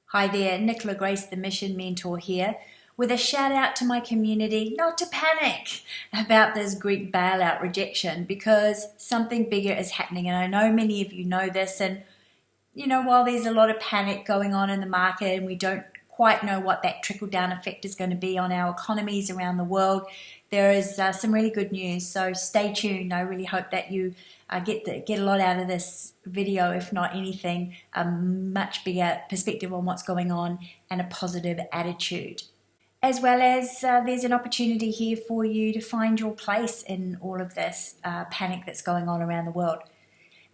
Hi there, Nicola Grace, the Mission Mentor here, with a shout out to my community not to panic about this Greek bailout rejection because something bigger is happening. And I know many of you know this. And, while there's a lot of panic going on in the market and we don't quite know what that trickle down effect is going to be on our economies around the world, there is some really good news. So stay tuned. I really hope that you get a lot out of this video, if not anything, a much bigger perspective on what's going on and a positive attitude. As well as there's an opportunity here for you to find your place in all of this panic that's going on around the world.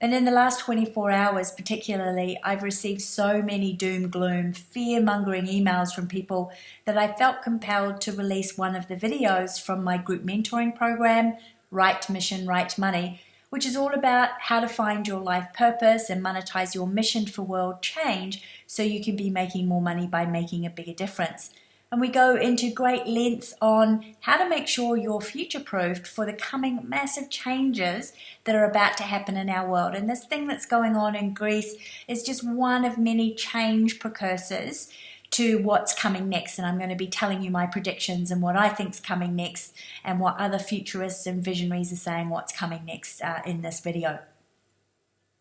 And in the last 24 hours particularly, I've received so many doom, gloom, fear-mongering emails from people that I felt compelled to release one of the videos from my group mentoring program, Right Mission, Right Money, which is all about how to find your life purpose and monetize your mission for world change so you can be making more money by making a bigger difference. And we go into great lengths on how to make sure you're future-proofed for the coming massive changes that are about to happen in our world. And this thing that's going on in Greece is just one of many change precursors to what's coming next. And I'm going to be telling you my predictions and what I think is coming next and what other futurists and visionaries are saying what's coming next in this video.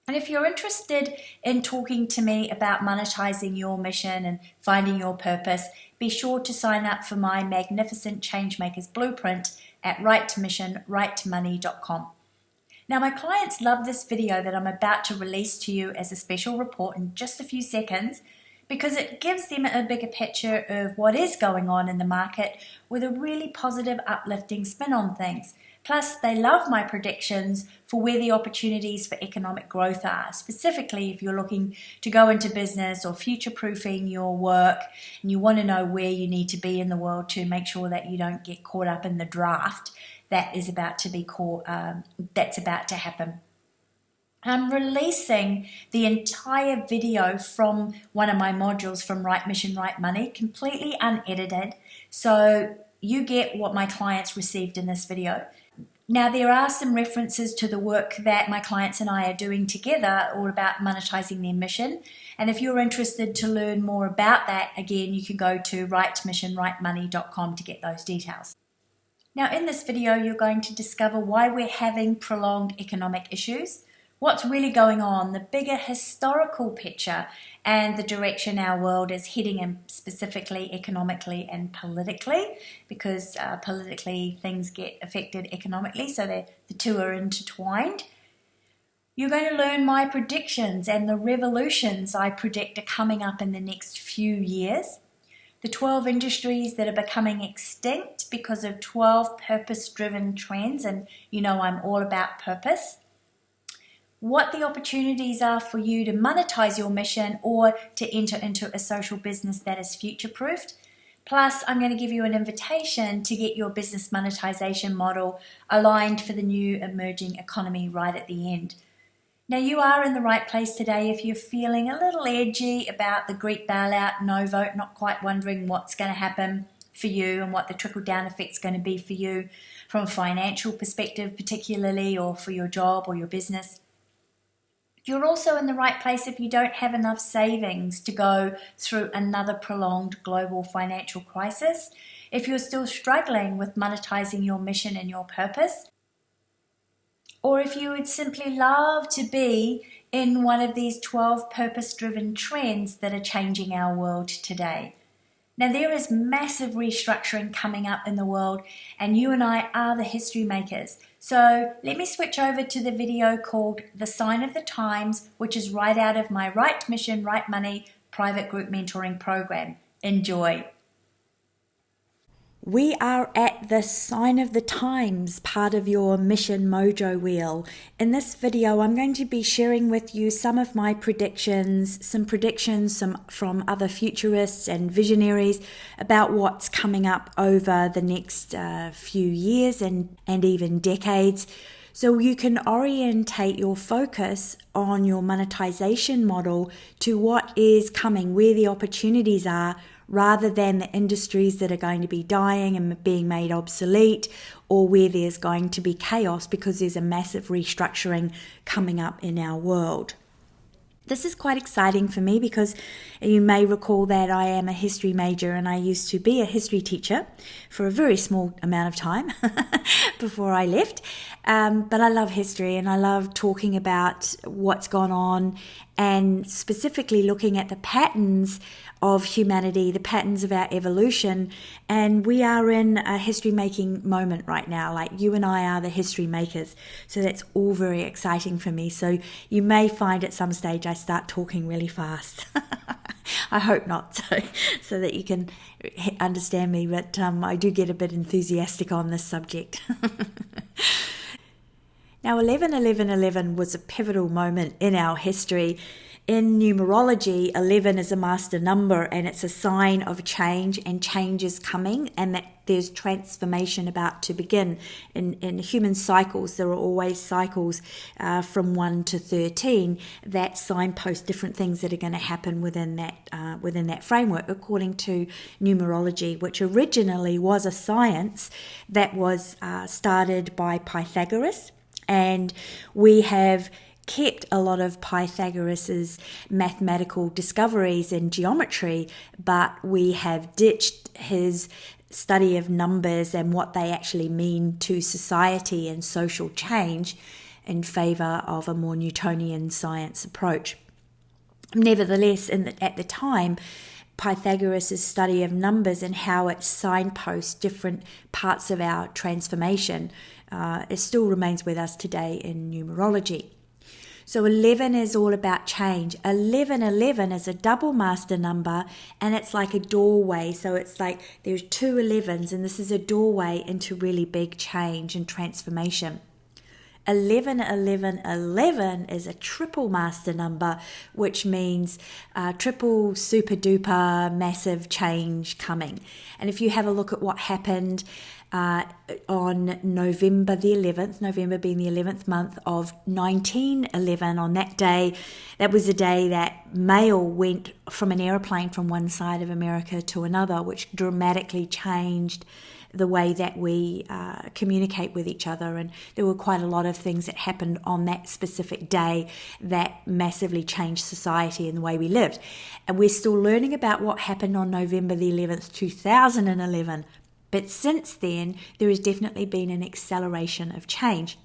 And if you're interested in talking to me about monetizing your mission and finding your purpose, be sure to sign up for my magnificent Changemakers Blueprint at rightmissionrightmoney.com. Now, my clients love this video that I'm about to release to you as a special report in just a few seconds because it gives them a bigger picture of what is going on in the market with a really positive, uplifting spin on things. Plus, they love my predictions for where the opportunities for economic growth are, specifically if you're looking to go into business or future-proofing your work and you want to know where you need to be in the world to make sure that you don't get caught up in the draft that is about to be that's about to happen. I'm releasing the entire video from one of my modules from Right Mission, Right Money, completely unedited, so you get what my clients received in this video. Now, there are some references to the work that my clients and I are doing together all about monetizing their mission. And if you're interested to learn more about that, again, you can go to rightmissionrightmoney.com to get those details. Now, in this video, you're going to discover why we're having prolonged economic issues, what's really going on, the bigger historical picture, and the direction our world is heading in, specifically economically and politically, because politically things get affected economically, so the two are intertwined. You're going to learn my predictions and the revolutions I predict are coming up in the next few years, the 12 industries that are becoming extinct because of 12 purpose-driven trends, and I'm all about purpose. What the opportunities are for you to monetize your mission or to enter into a social business that is future-proofed. Plus, I'm going to give you an invitation to get your business monetization model aligned for the new emerging economy right at the end. Now, you are in the right place today if you're feeling a little edgy about the Greek bailout, no vote, not quite wondering what's going to happen for you and what the trickle-down effect's going to be for you from a financial perspective particularly, or for your job or your business. You're also in the right place if you don't have enough savings to go through another prolonged global financial crisis, if you're still struggling with monetizing your mission and your purpose, or if you would simply love to be in one of these 12 purpose-driven trends that are changing our world today. Now, there is massive restructuring coming up in the world, and you and I are the history makers. So let me switch over to the video called The Sign of the Times, which is right out of my Right Mission, Right Money private group mentoring program. Enjoy. We are at the Sign of the Times, part of your Mission Mojo Wheel. In this video, I'm going to be sharing with you some of my predictions, from other futurists and visionaries about what's coming up over the next few years and even decades. So you can orientate your focus on your monetization model to what is coming, where the opportunities are, rather than the industries that are going to be dying and being made obsolete, or where there's going to be chaos because there's a massive restructuring coming up in our world. This is quite exciting for me because you may recall that I am a history major and I used to be a history teacher for a very small amount of time before I left. But I love history and I love talking about what's gone on and specifically looking at the patterns of humanity, the patterns of our evolution. And we are in a history making moment right now. Like, you and I are the history makers. So that's all very exciting for me. So you may find at some stage I start talking really fast. I hope not, so that you can understand me. But I do get a bit enthusiastic on this subject. Now, 11-11-11 was a pivotal moment in our history. In numerology, 11 is a master number and it's a sign of change, and change is coming, and that there's transformation about to begin. In human cycles, there are always cycles from 1 to 13 that signpost different things that are going to happen within that framework, according to numerology, which originally was a science that was started by Pythagoras. And we have kept a lot of Pythagoras's mathematical discoveries in geometry, but we have ditched his study of numbers and what they actually mean to society and social change in favor of a more Newtonian science approach. Nevertheless, at the time, Pythagoras' study of numbers and how it signposts different parts of our transformation, it still remains with us today in numerology. So 11 is all about change. 11-11 is a double master number, and it's like a doorway. So it's like there's two 11s, and this is a doorway into really big change and transformation. 11-11-11 is a triple master number, which means triple super duper massive change coming. And if you have a look at what happened on November the 11th, November being the 11th month of 1911, on that day, that was the day that mail went from an aeroplane from one side of America to another, which dramatically changed the way that we communicate with each other. And there were quite a lot of things that happened on that specific day that massively changed society and the way we lived. And we're still learning about what happened on November the 11th, 2011. But since then, there has definitely been an acceleration of change.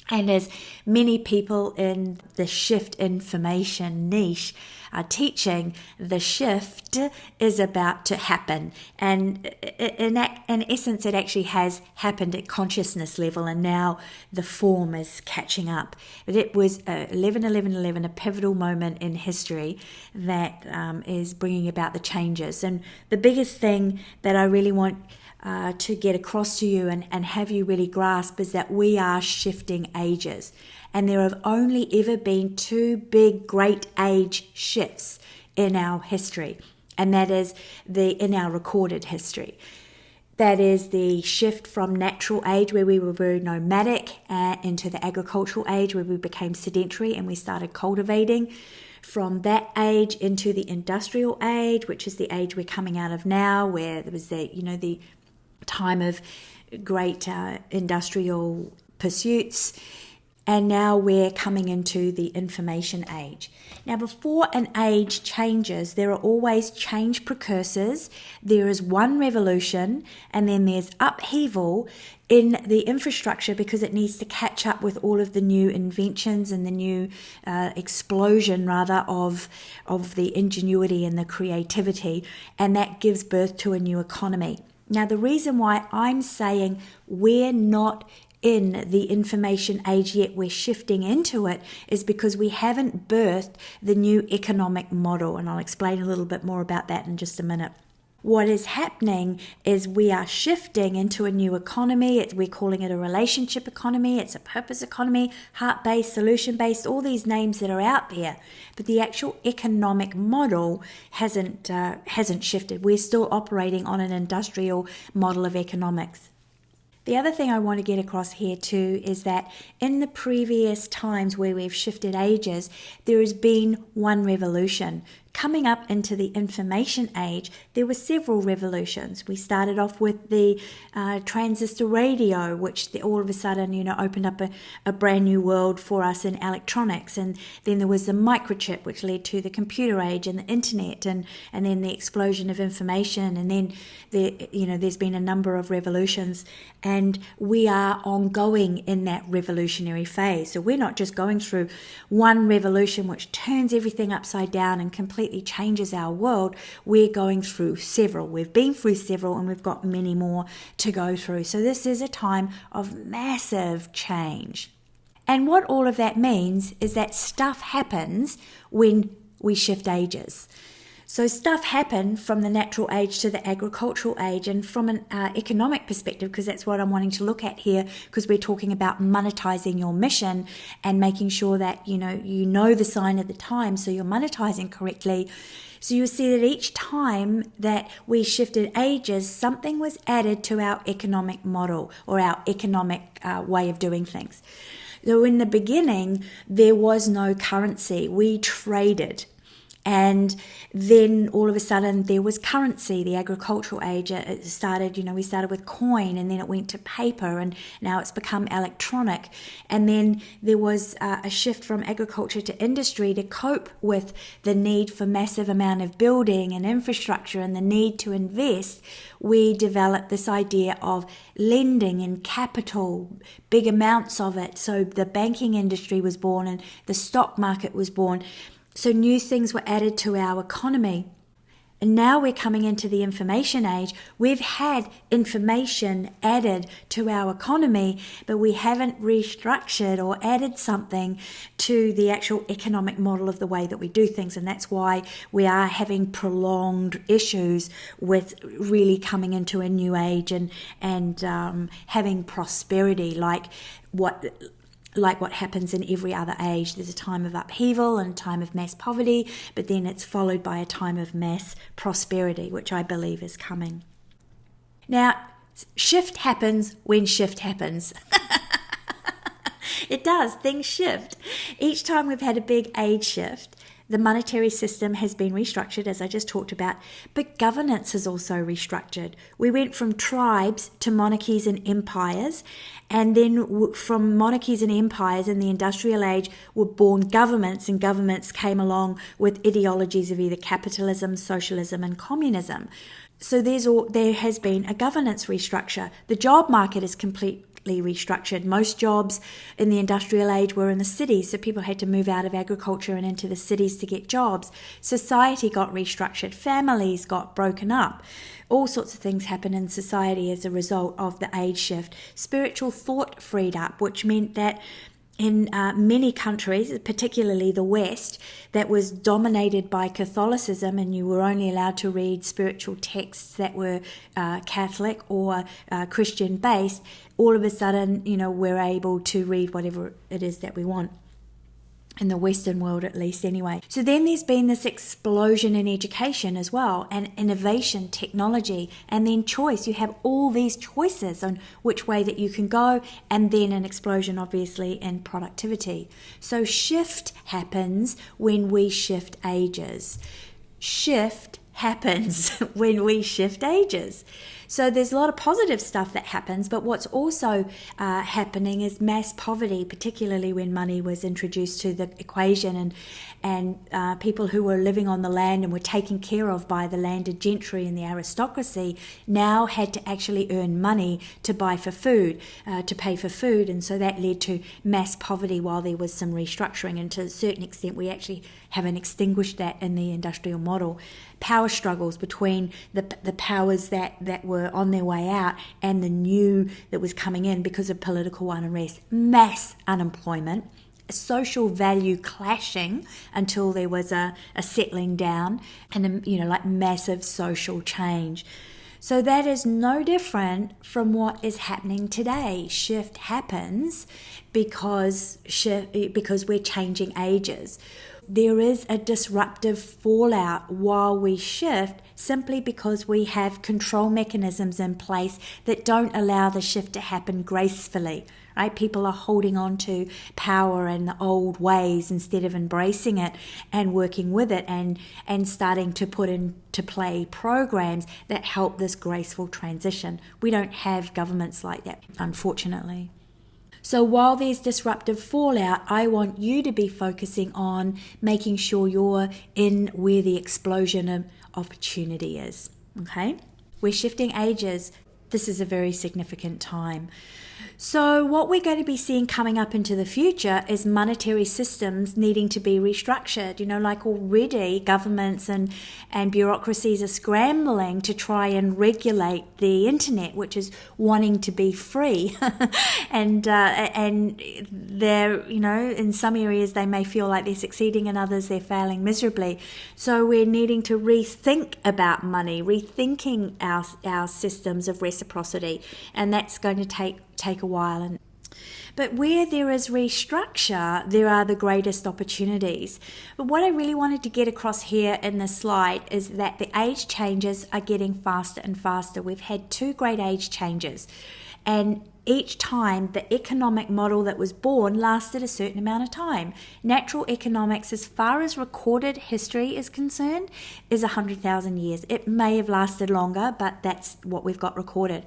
And as many people in the shift information niche are teaching, the shift is about to happen. And in essence, it actually has happened at consciousness level, and now the form is catching up. But it was 11-11-11, a pivotal moment in history that is bringing about the changes. And the biggest thing that I really want to get across to you and have you really grasp is that we are shifting ages, and there have only ever been two big great age shifts in our history, and that is in our recorded history. That is the shift from natural age, where we were very nomadic, into the agricultural age, where we became sedentary and we started cultivating. From that age into the industrial age, which is the age we're coming out of now, where there was the time of great industrial pursuits, and now we're coming into the information age. Now, before an age changes, there are always change precursors. There is one revolution, and then there's upheaval in the infrastructure because it needs to catch up with all of the new inventions and the new explosion, rather, of the ingenuity and the creativity, and that gives birth to a new economy. Now, the reason why I'm saying we're not in the information age yet, we're shifting into it, is because we haven't birthed the new economic model. And I'll explain a little bit more about that in just a minute. What is happening is we are shifting into a new economy. We're calling it a relationship economy. It's a purpose economy, heart-based, solution-based, all these names that are out there. But the actual economic model hasn't shifted. We're still operating on an industrial model of economics. The other thing I want to get across here too is that in the previous times where we've shifted ages, there has been one revolution coming up into the information age, there were several revolutions. We started off with the transistor radio, which all of a sudden, opened up a brand new world for us in electronics. And then there was the microchip, which led to the computer age and the internet, and then the explosion of information. And then there's been a number of revolutions, and we are ongoing in that revolutionary phase. So we're not just going through one revolution which turns everything upside down and completely changes our world. We're going through several. We've been through several, and we've got many more to go through. So this is a time of massive change. And what all of that means is that stuff happens when we shift ages. So stuff happened from the natural age to the agricultural age, and from an economic perspective, because that's what I'm wanting to look at here, because we're talking about monetizing your mission and making sure that you know the sign of the time, so you're monetizing correctly. So you see that each time that we shifted ages, something was added to our economic model or our economic way of doing things. So in the beginning, there was no currency. We traded. And then all of a sudden there was currency. The agricultural age, it started, we started with coin, and then it went to paper, and now it's become electronic. And then there was a shift from agriculture to industry to cope with the need for massive amount of building and infrastructure and the need to invest. We developed this idea of lending and capital, big amounts of it. So the banking industry was born, and the stock market was born. So new things were added to our economy. And now we're coming into the information age. We've had information added to our economy, but we haven't restructured or added something to the actual economic model of the way that we do things. And that's why we are having prolonged issues with really coming into a new age and having prosperity like what happens in every other age. There's a time of upheaval and a time of mass poverty, but then it's followed by a time of mass prosperity, which I believe is coming. Now, shift happens when shift happens. It does. Things shift. Each time we've had a big age shift, the monetary system has been restructured, as I just talked about, but governance is also restructured. We went from tribes to monarchies and empires, and then from monarchies and empires in the industrial age were born governments, and governments came along with ideologies of either capitalism, socialism, and communism. So there has been a governance restructure. The job market is completely restructured. Most jobs in the industrial age were in the cities, so people had to move out of agriculture and into the cities to get jobs. Society got restructured. Families got broken up. All sorts of things happened in society as a result of the age shift. Spiritual thought freed up, which meant that in many countries, particularly the West, that was dominated by Catholicism, and you were only allowed to read spiritual texts that were Catholic or Christian based. All of a sudden, we're able to read whatever it is that we want. In the Western world, at least, anyway. So then there's been this explosion in education as well, and innovation, technology, and then choice. You have all these choices on which way that you can go, and then an explosion, obviously, in productivity. So shift happens when we shift ages. Shift happens when we shift ages. So there's a lot of positive stuff that happens, but what's also happening is mass poverty, particularly when money was introduced to the equation, and people who were living on the land and were taken care of by the landed gentry and the aristocracy now had to actually earn money to buy for food, to pay for food, and so that led to mass poverty while there was some restructuring, and to a certain extent we actually haven't extinguished that in the industrial model. Power struggles between the powers that were on their way out and the new that was coming in because of political unrest, mass unemployment, social value clashing until there was a settling down, and like massive social change. So that is no different from what is happening today. Shift happens because we're changing ages. There is a disruptive fallout while we shift, simply because we have control mechanisms in place that don't allow the shift to happen gracefully, right? People are holding on to power and the old ways instead of embracing it and working with it and starting to put into play programs that help this graceful transition. We don't have governments like that, unfortunately. So while there's disruptive fallout, I want you to be focusing on making sure you're in where the explosion of opportunity is, okay? We're shifting ages. This is a very significant time. So what we're going to be seeing coming up into the future is monetary systems needing to be restructured. Like already governments and bureaucracies are scrambling to try and regulate the internet, which is wanting to be free. and they're, in some areas they may feel like they're succeeding, in others they're failing miserably. So we're needing to rethink about money, rethinking our systems of reciprocity, and that's going to take a while. But where there is restructure, there are the greatest opportunities. But what I really wanted to get across here in this slide is that the age changes are getting faster and faster. We've had 2 great age changes, and each time the economic model that was born lasted a certain amount of time. Natural economics, as far as recorded history is concerned, is 100,000 years. It may have lasted longer, but that's what we've got recorded.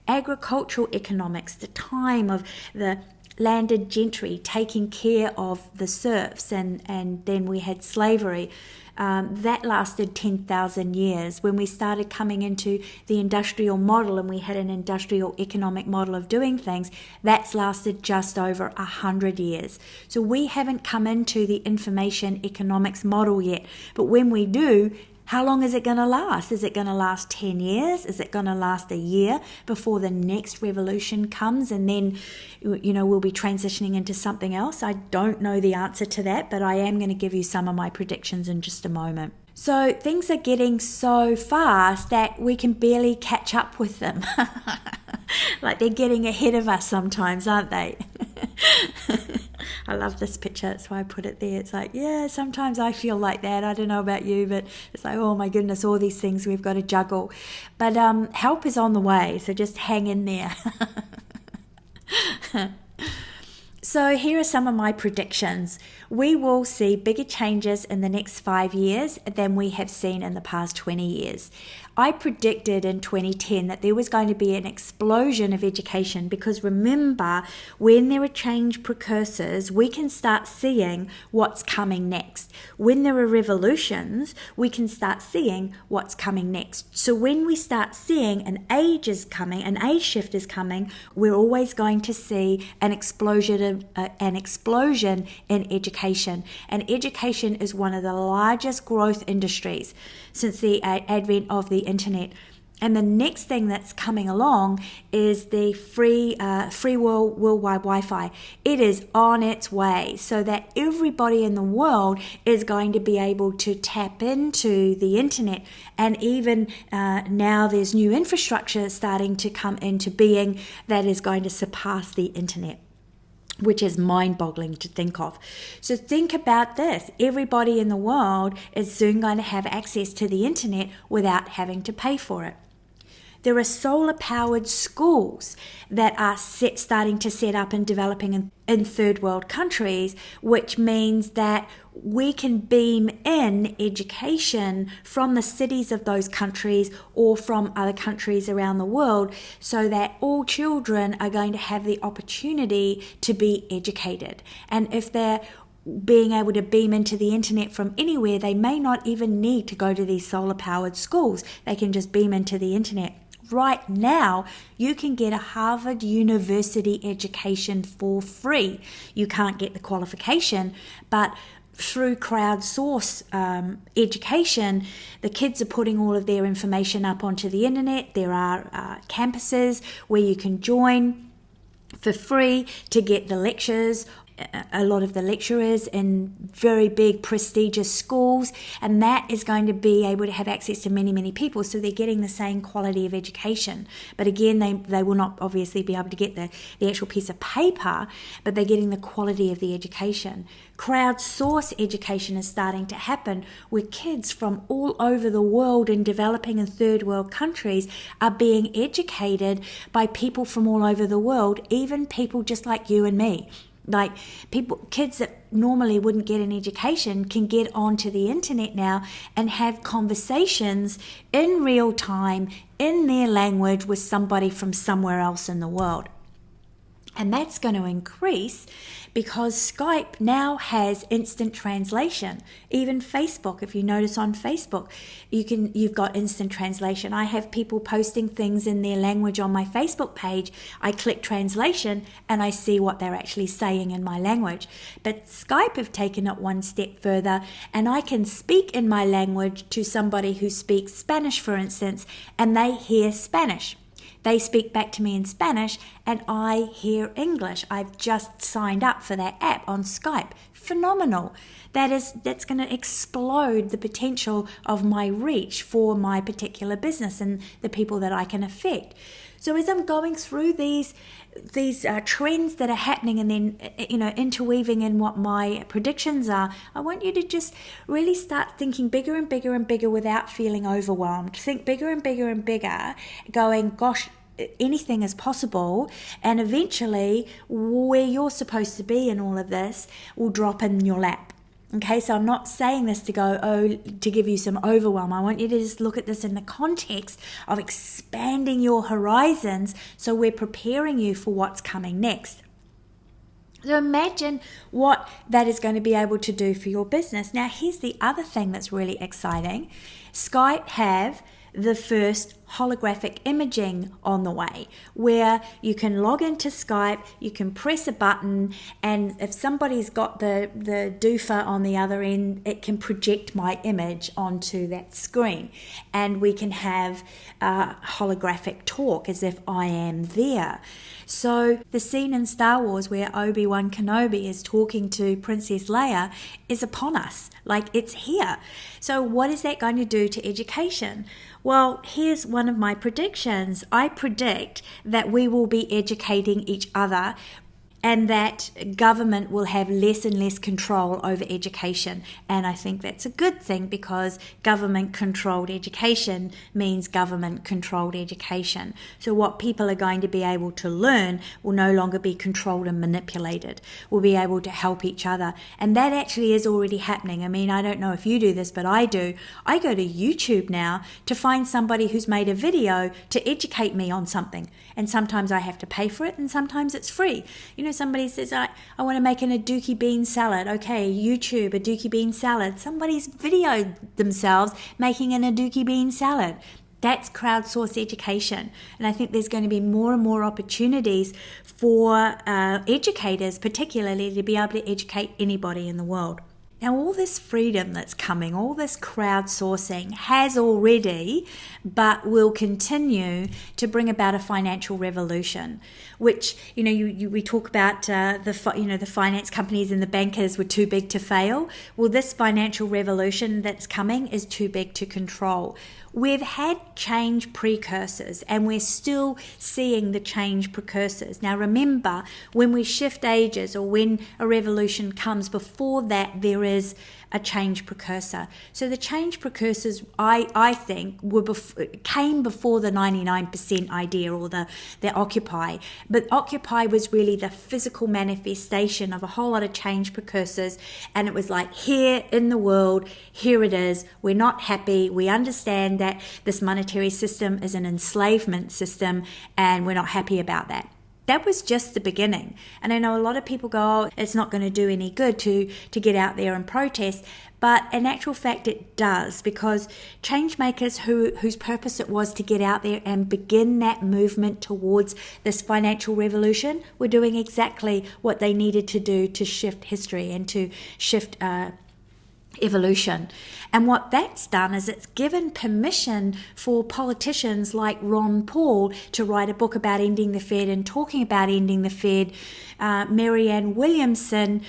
Agricultural economics, the time of the landed gentry taking care of the serfs, and then we had slavery. That lasted 10,000 years. When we started coming into the industrial model and we had an industrial economic model of doing things, that's lasted just over 100 years. So we haven't come into the information economics model yet. But when we do, how long is it going to last? Is it going to last 10 years? Is it going to last a year before the next revolution comes, and then, we'll be transitioning into something else? I don't know the answer to that, but I am going to give you some of my predictions in just a moment. So things are getting so fast that we can barely catch up with them. Like they're getting ahead of us sometimes, aren't they? I love this picture, that's why I put it there. It's like, yeah, sometimes I feel like that. I don't know about you, but it's like, oh my goodness, all these things we've got to juggle. But help is on the way, so just hang in there. So here are some of my predictions. We will see bigger changes in the next 5 years than we have seen in the past 20 years. I predicted in 2010 that there was going to be an explosion of education, because remember, when there are change precursors, we can start seeing what's coming next. When there are revolutions, we can start seeing what's coming next. So when we start seeing an age shift is coming, we're always going to see an explosion in education. And education is one of the largest growth industries since the advent of the internet. And the next thing that's coming along is the free worldwide Wi-Fi. It is on its way, so that everybody in the world is going to be able to tap into the internet. And even now there's new infrastructure starting to come into being that is going to surpass the internet, which is mind-boggling to think of. So think about this. Everybody in the world is soon going to have access to the internet without having to pay for it. There are solar-powered schools that are starting to set up and developing in third world countries, which means that we can beam in education from the cities of those countries or from other countries around the world, so that all children are going to have the opportunity to be educated. And if they're being able to beam into the internet from anywhere, they may not even need to go to these solar-powered schools. They can just beam into the internet. Right now, you can get a Harvard University education for free. You can't get the qualification, but through crowdsource education, the kids are putting all of their information up onto the internet. There are campuses where you can join for free to get the lectures a lot of the lecturers in very big prestigious schools, and that is going to be able to have access to many, many people, so they're getting the same quality of education. But again, they will not obviously be able to get the actual piece of paper, but they're getting the quality of the education. Crowdsource education is starting to happen, where kids from all over the world in developing and third world countries are being educated by people from all over the world, even people just like you and me. Like kids that normally wouldn't get an education can get onto the internet now and have conversations in real time in their language with somebody from somewhere else in the world. And that's going to increase because Skype now has instant translation. Even Facebook, if you notice on Facebook, you've got instant translation. I have people posting things in their language on my Facebook page. I click translation and I see what they're actually saying in my language. But Skype have taken it one step further, and I can speak in my language to somebody who speaks Spanish, for instance, and they hear Spanish. They speak back to me in Spanish and I hear English. I've just signed up for that app on Skype. Phenomenal. That's going to explode the potential of my reach for my particular business and the people that I can affect. So as I'm going through these trends that are happening and then interweaving in what my predictions are, I want you to just really start thinking bigger and bigger and bigger without feeling overwhelmed. Think bigger and bigger and bigger, going, gosh, anything is possible, and eventually where you're supposed to be in all of this will drop in your lap. Okay, so I'm not saying this to give you some overwhelm. I want you to just look at this in the context of expanding your horizons, so we're preparing you for what's coming next. So imagine what that is going to be able to do for your business. Now, here's the other thing that's really exciting. Skype have the first holographic imaging on the way, where you can log into Skype, you can press a button, and if somebody's got the doofer on the other end, it can project my image onto that screen, and we can have a holographic talk as if I am there. So the scene in Star Wars where Obi-Wan Kenobi is talking to Princess Leia is upon us, like it's here. So what is that going to do to education? Well, here's one of my predictions. I predict that we will be educating each other, and that government will have less and less control over education. And I think that's a good thing, because government-controlled education means government-controlled education. So what people are going to be able to learn will no longer be controlled and manipulated. We'll be able to help each other. And that actually is already happening. I mean, I don't know if you do this, but I do. I go to YouTube now to find somebody who's made a video to educate me on something. And sometimes I have to pay for it, and sometimes it's free. Somebody says, I want to make an aduki bean salad. Okay, YouTube, aduki bean salad. Somebody's videoed themselves making an aduki bean salad. That's crowdsourced education. And I think there's going to be more and more opportunities for educators, particularly, to be able to educate anybody in the world. Now, all this freedom that's coming, all this crowdsourcing has already, but will continue to bring about a financial revolution, which, we talk about the finance companies and the bankers were too big to fail. Well, this financial revolution that's coming is too big to control. We've had change precursors, and we're still seeing the change precursors. Now remember, when we shift ages, or when a revolution comes, before that there is a change precursor. So the change precursors, I think, came before the 99% idea, or the Occupy. But Occupy was really the physical manifestation of a whole lot of change precursors, and it was like, here in the world, here it is, we're not happy, we understand that this monetary system is an enslavement system, and we're not happy about that. That was just the beginning. And I know a lot of people go, oh, it's not going to do any good to get out there and protest. But in actual fact, it does, because change makers whose purpose it was to get out there and begin that movement towards this financial revolution were doing exactly what they needed to do to shift history and to shift evolution. And what that's done is it's given permission for politicians like Ron Paul to write a book about ending the Fed and talking about ending the Fed. Marianne Williamson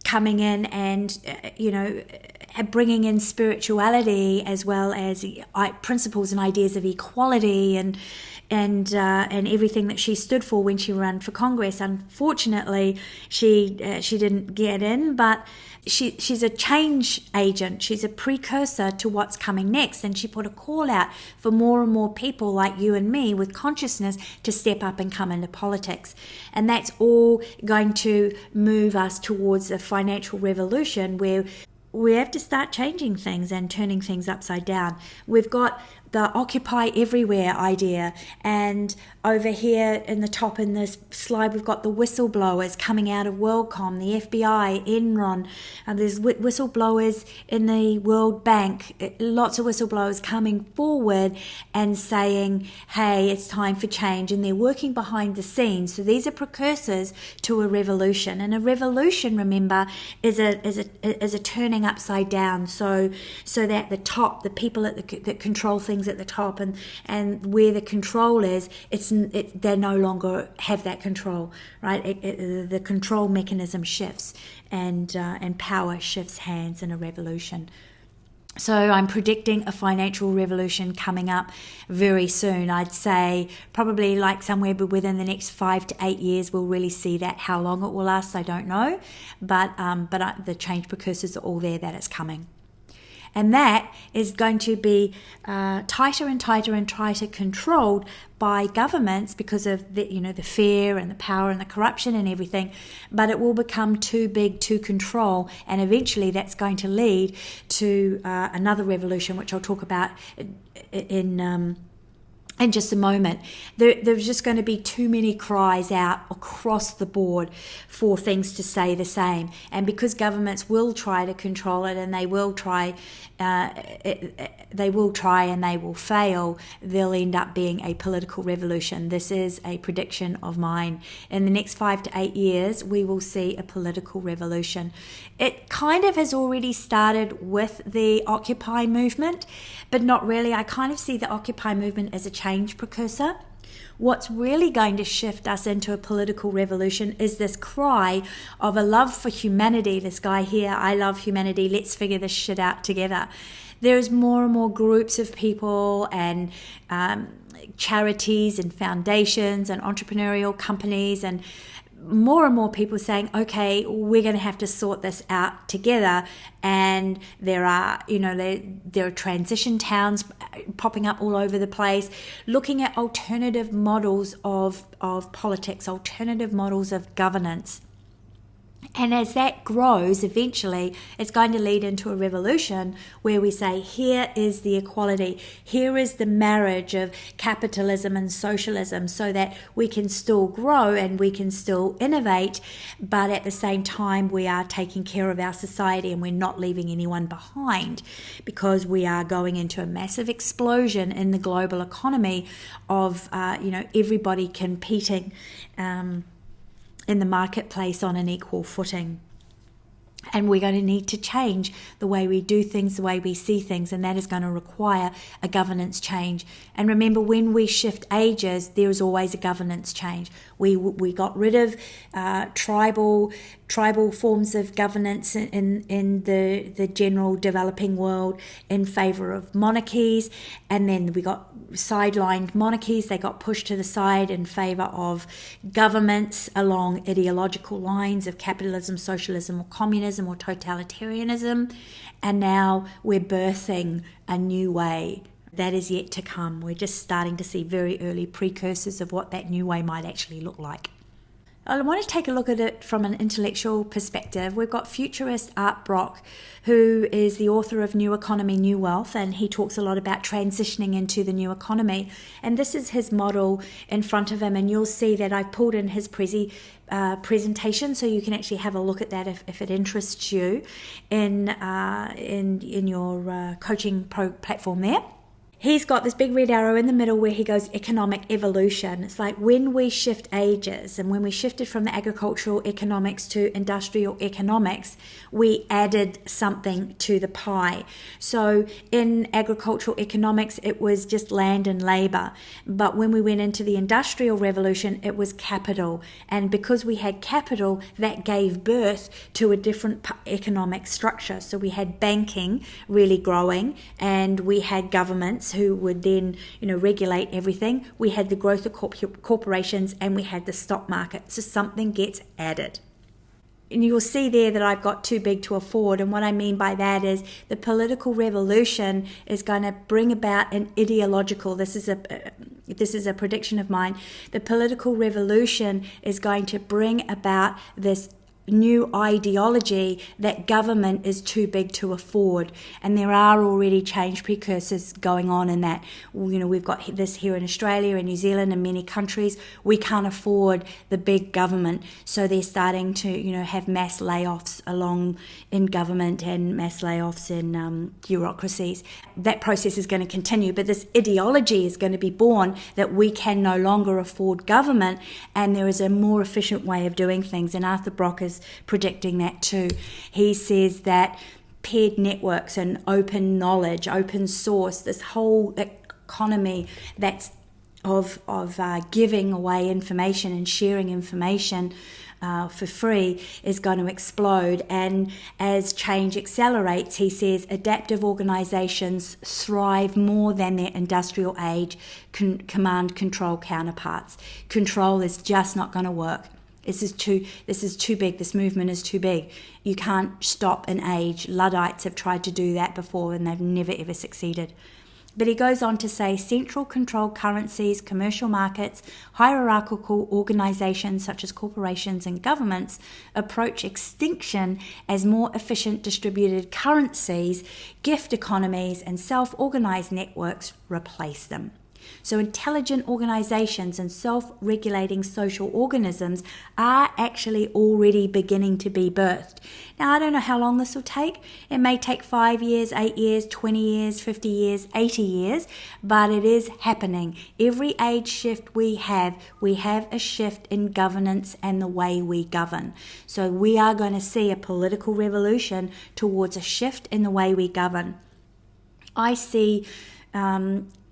coming in and, bringing in spirituality as well as principles and ideas of equality and everything that she stood for when she ran for Congress. Unfortunately, she didn't get in, but she's a change agent. She's a precursor to what's coming next, and she put a call out for more and more people like you and me with consciousness to step up and come into politics. And that's all going to move us towards a financial revolution where we have to start changing things and turning things upside down. We've got the Occupy Everywhere idea, and over here in the top in this slide we've got the whistleblowers coming out of WorldCom, the FBI, Enron, and there's whistleblowers in the World Bank, lots of whistleblowers coming forward and saying, hey, it's time for change, and they're working behind the scenes. So these are precursors to a revolution, and a revolution, remember, is a turning upside down, so that the top, the people that control things at the top and where the control is, they no longer have that control, right? The control mechanism shifts and power shifts hands in a revolution. So I'm predicting a financial revolution coming up very soon. I'd say probably like somewhere within the next 5 to 8 years we'll really see that. How long it will last, I don't know, but the change precursors are all there that it's coming. And that is going to be tighter and tighter and tighter controlled by governments because of the fear and the power and the corruption and everything. But it will become too big to control, and eventually that's going to lead to another revolution, which I'll talk about in just a moment. There's just going to be too many cries out across the board for things to stay the same. And because governments will try to control it, and they will try and they will fail, they'll end up being a political revolution. This is a prediction of mine. In the next 5 to 8 years, we will see a political revolution. It kind of has already started with the Occupy movement, but not really. I kind of see the Occupy movement as a change precursor. What's really going to shift us into a political revolution is this cry of a love for humanity. This guy here, I love humanity, let's figure this shit out together. There's more and more groups of people and charities and foundations and entrepreneurial companies and more people saying, okay, we're going to have to sort this out together. And there are transition towns popping up all over the place, looking at alternative models of politics, alternative models of governance. And as that grows, eventually it's going to lead into a revolution where we say, here is the equality, here is the marriage of capitalism and socialism, so that we can still grow and we can still innovate, but at the same time we are taking care of our society and we're not leaving anyone behind, because we are going into a massive explosion in the global economy of everybody competing in the marketplace on an equal footing. And we're going to need to change the way we do things, the way we see things, and that is going to require a governance change. And remember, when we shift ages, there is always a governance change. We got rid of tribal forms of governance in the general developing world in favor of monarchies, and then we got sidelined monarchies. They got pushed to the side in favor of governments along ideological lines of capitalism, socialism, or communism, or totalitarianism. And now we're birthing a new way that is yet to come. We're just starting to see very early precursors of what that new way might actually look like. I want to take a look at it from an intellectual perspective. We've got futurist Art Brock, who is the author of New Economy, New Wealth, and he talks a lot about transitioning into the new economy. And this is his model in front of him, and you'll see that I've pulled in his presentation, so you can actually have a look at that if it interests you in your coaching platform there. He's got this big red arrow in the middle where he goes economic evolution. It's like when we shift ages, and when we shifted from the agricultural economics to industrial economics, we added something to the pie. So in agricultural economics, it was just land and labor. But when we went into the industrial revolution, it was capital. And because we had capital, that gave birth to a different economic structure. So we had banking really growing, and we had governments who would then, regulate everything. We had the growth of corporations, and we had the stock market. So something gets added. And you'll see there that I've got too big to afford. And what I mean by that is the political revolution is going to bring about an ideological, this is a prediction of mine, the political revolution is going to bring about this new ideology that government is too big to afford. And there are already change precursors going on in that. We've got this here in Australia and New Zealand and many countries. We can't afford the big government, so they're starting to have mass layoffs along in government and mass layoffs in bureaucracies. That process is going to continue, but this ideology is going to be born that we can no longer afford government, and there is a more efficient way of doing things. And Arthur Brock is predicting that too. He says that paired networks and open knowledge, open source, this whole economy that's of giving away information and sharing information for free is going to explode. And as change accelerates, he says adaptive organizations thrive more than their industrial age command control counterparts. Control is just not going to work. This is too big. This movement is too big. You can't stop an age. Luddites have tried to do that before, and they've never ever succeeded. But he goes on to say central control currencies, commercial markets, hierarchical organizations such as corporations and governments approach extinction as more efficient distributed currencies, gift economies, and self-organized networks replace them. So intelligent organizations and self-regulating social organisms are actually already beginning to be birthed. Now, I don't know how long this will take. It may take 5 years, 8 years, 20 years, 50 years, 80 years, but it is happening. Every age shift we have a shift in governance and the way we govern. So we are going to see a political revolution towards a shift in the way we govern. I see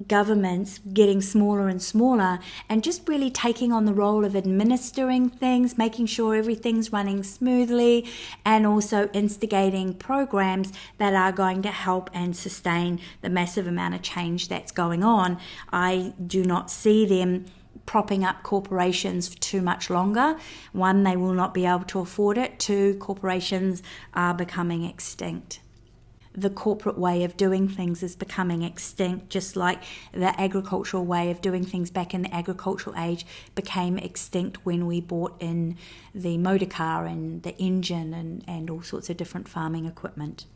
governments getting smaller and smaller and just really taking on the role of administering things, making sure everything's running smoothly, and also instigating programs that are going to help and sustain the massive amount of change that's going on. I do not see them propping up corporations for too much longer. One, they will not be able to afford it. Two, corporations are becoming extinct. The corporate way of doing things is becoming extinct, just like the agricultural way of doing things back in the agricultural age became extinct when we brought in the motor car and the engine and all sorts of different farming equipment.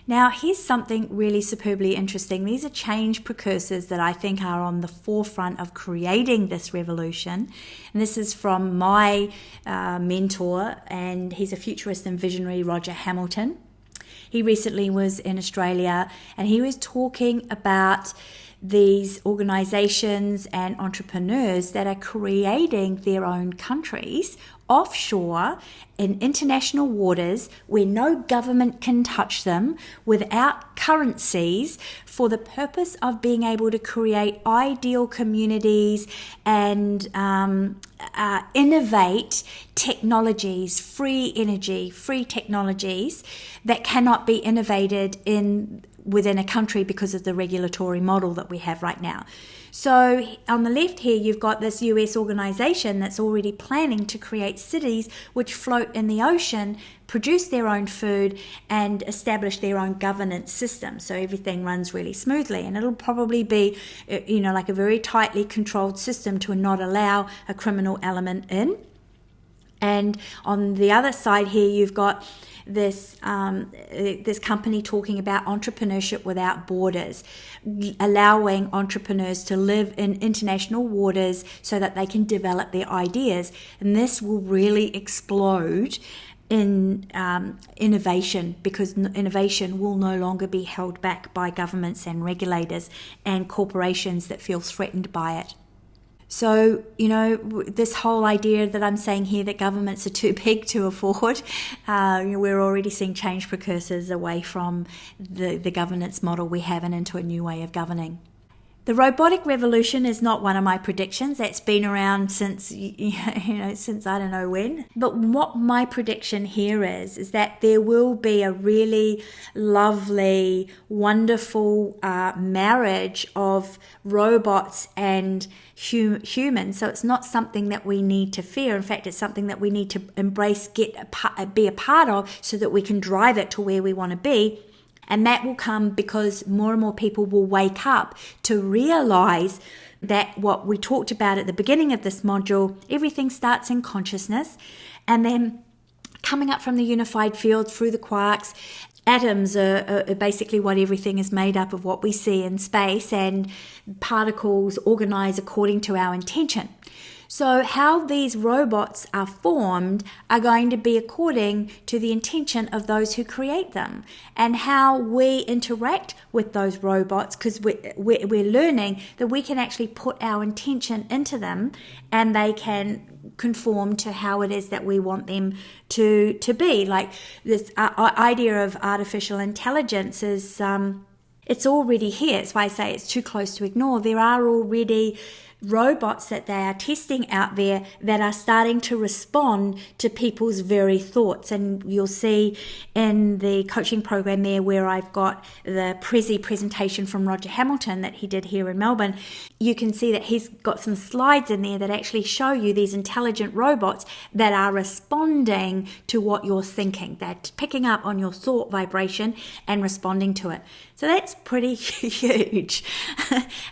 Now, here's something really superbly interesting. These are change precursors that I think are on the forefront of creating this revolution. And this is from my mentor, and he's a futurist and visionary, Roger Hamilton. He recently was in Australia, and he was talking about these organizations and entrepreneurs that are creating their own countries offshore in international waters where no government can touch them, without currencies, for the purpose of being able to create ideal communities and innovate technologies, free energy, free technologies that cannot be innovated within a country because of the regulatory model that we have right now. So on the left here, you've got this US organization that's already planning to create cities which float in the ocean, produce their own food, and establish their own governance system. So everything runs really smoothly, and it'll probably be, like a very tightly controlled system to not allow a criminal element in. And on the other side here, you've got this company talking about entrepreneurship without borders, allowing entrepreneurs to live in international waters so that they can develop their ideas. And this will really explode in innovation, because innovation will no longer be held back by governments and regulators and corporations that feel threatened by it. So, this whole idea that I'm saying here that governments are too big to afford, we're already seeing change precursors away from the governance model we have and into a new way of governing. The robotic revolution is not one of my predictions. That's been around since, since I don't know when. But what my prediction here is that there will be a really lovely, wonderful marriage of robots and humans. So it's not something that we need to fear. In fact, it's something that we need to embrace, be a part of, so that we can drive it to where we want to be. And that will come because more and more people will wake up to realize that what we talked about at the beginning of this module, everything starts in consciousness, and then coming up from the unified field through the quarks. Atoms are basically what everything is made up of, what we see in space, and particles organize according to our intention. So how these robots are formed are going to be according to the intention of those who create them, and how we interact with those robots, because we're learning that we can actually put our intention into them and they can conform to how it is that we want them to be. Like this idea of artificial intelligence is it's already here. That's why I say it's too close to ignore. There are already robots that they are testing out there that are starting to respond to people's very thoughts. And you'll see in the coaching program there, where I've got the Prezi presentation from Roger Hamilton that he did here in Melbourne, you can see that he's got some slides in there that actually show you these intelligent robots that are responding to what you're thinking. They're picking up on your thought vibration and responding to it. So that's pretty huge.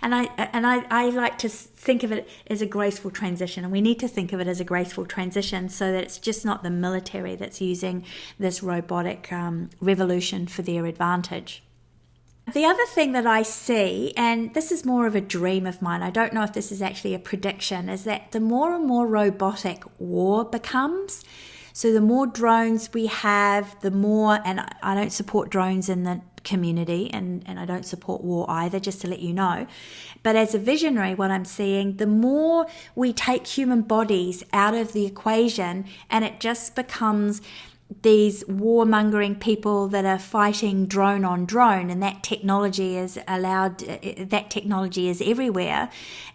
and I like to think of it as a graceful transition, and we need to think of it as a graceful transition so that it's just not the military that's using this robotic revolution for their advantage. The other thing that I see, and this is more of a dream of mine, I don't know if this is actually a prediction, is that the more and more robotic war becomes. So the more drones we have, the more, and I don't support drones in the community, and I don't support war either, just to let you know. But as a visionary, what I'm seeing, the more we take human bodies out of the equation, and it just becomes these warmongering people that are fighting drone on drone, and that technology is everywhere.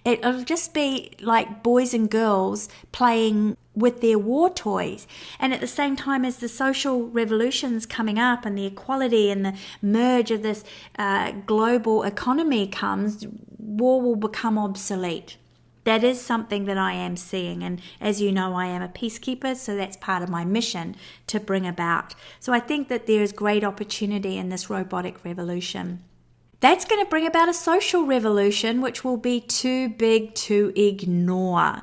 It'll just be like boys and girls playing with their war toys. And at the same time as the social revolutions coming up and the equality and the merge of this global economy comes, war will become obsolete. That is something that I am seeing, and as you know, I am a peacekeeper, so that's part of my mission to bring about. So I think that there is great opportunity in this robotic revolution. That's going to bring about a social revolution, which will be too big to ignore.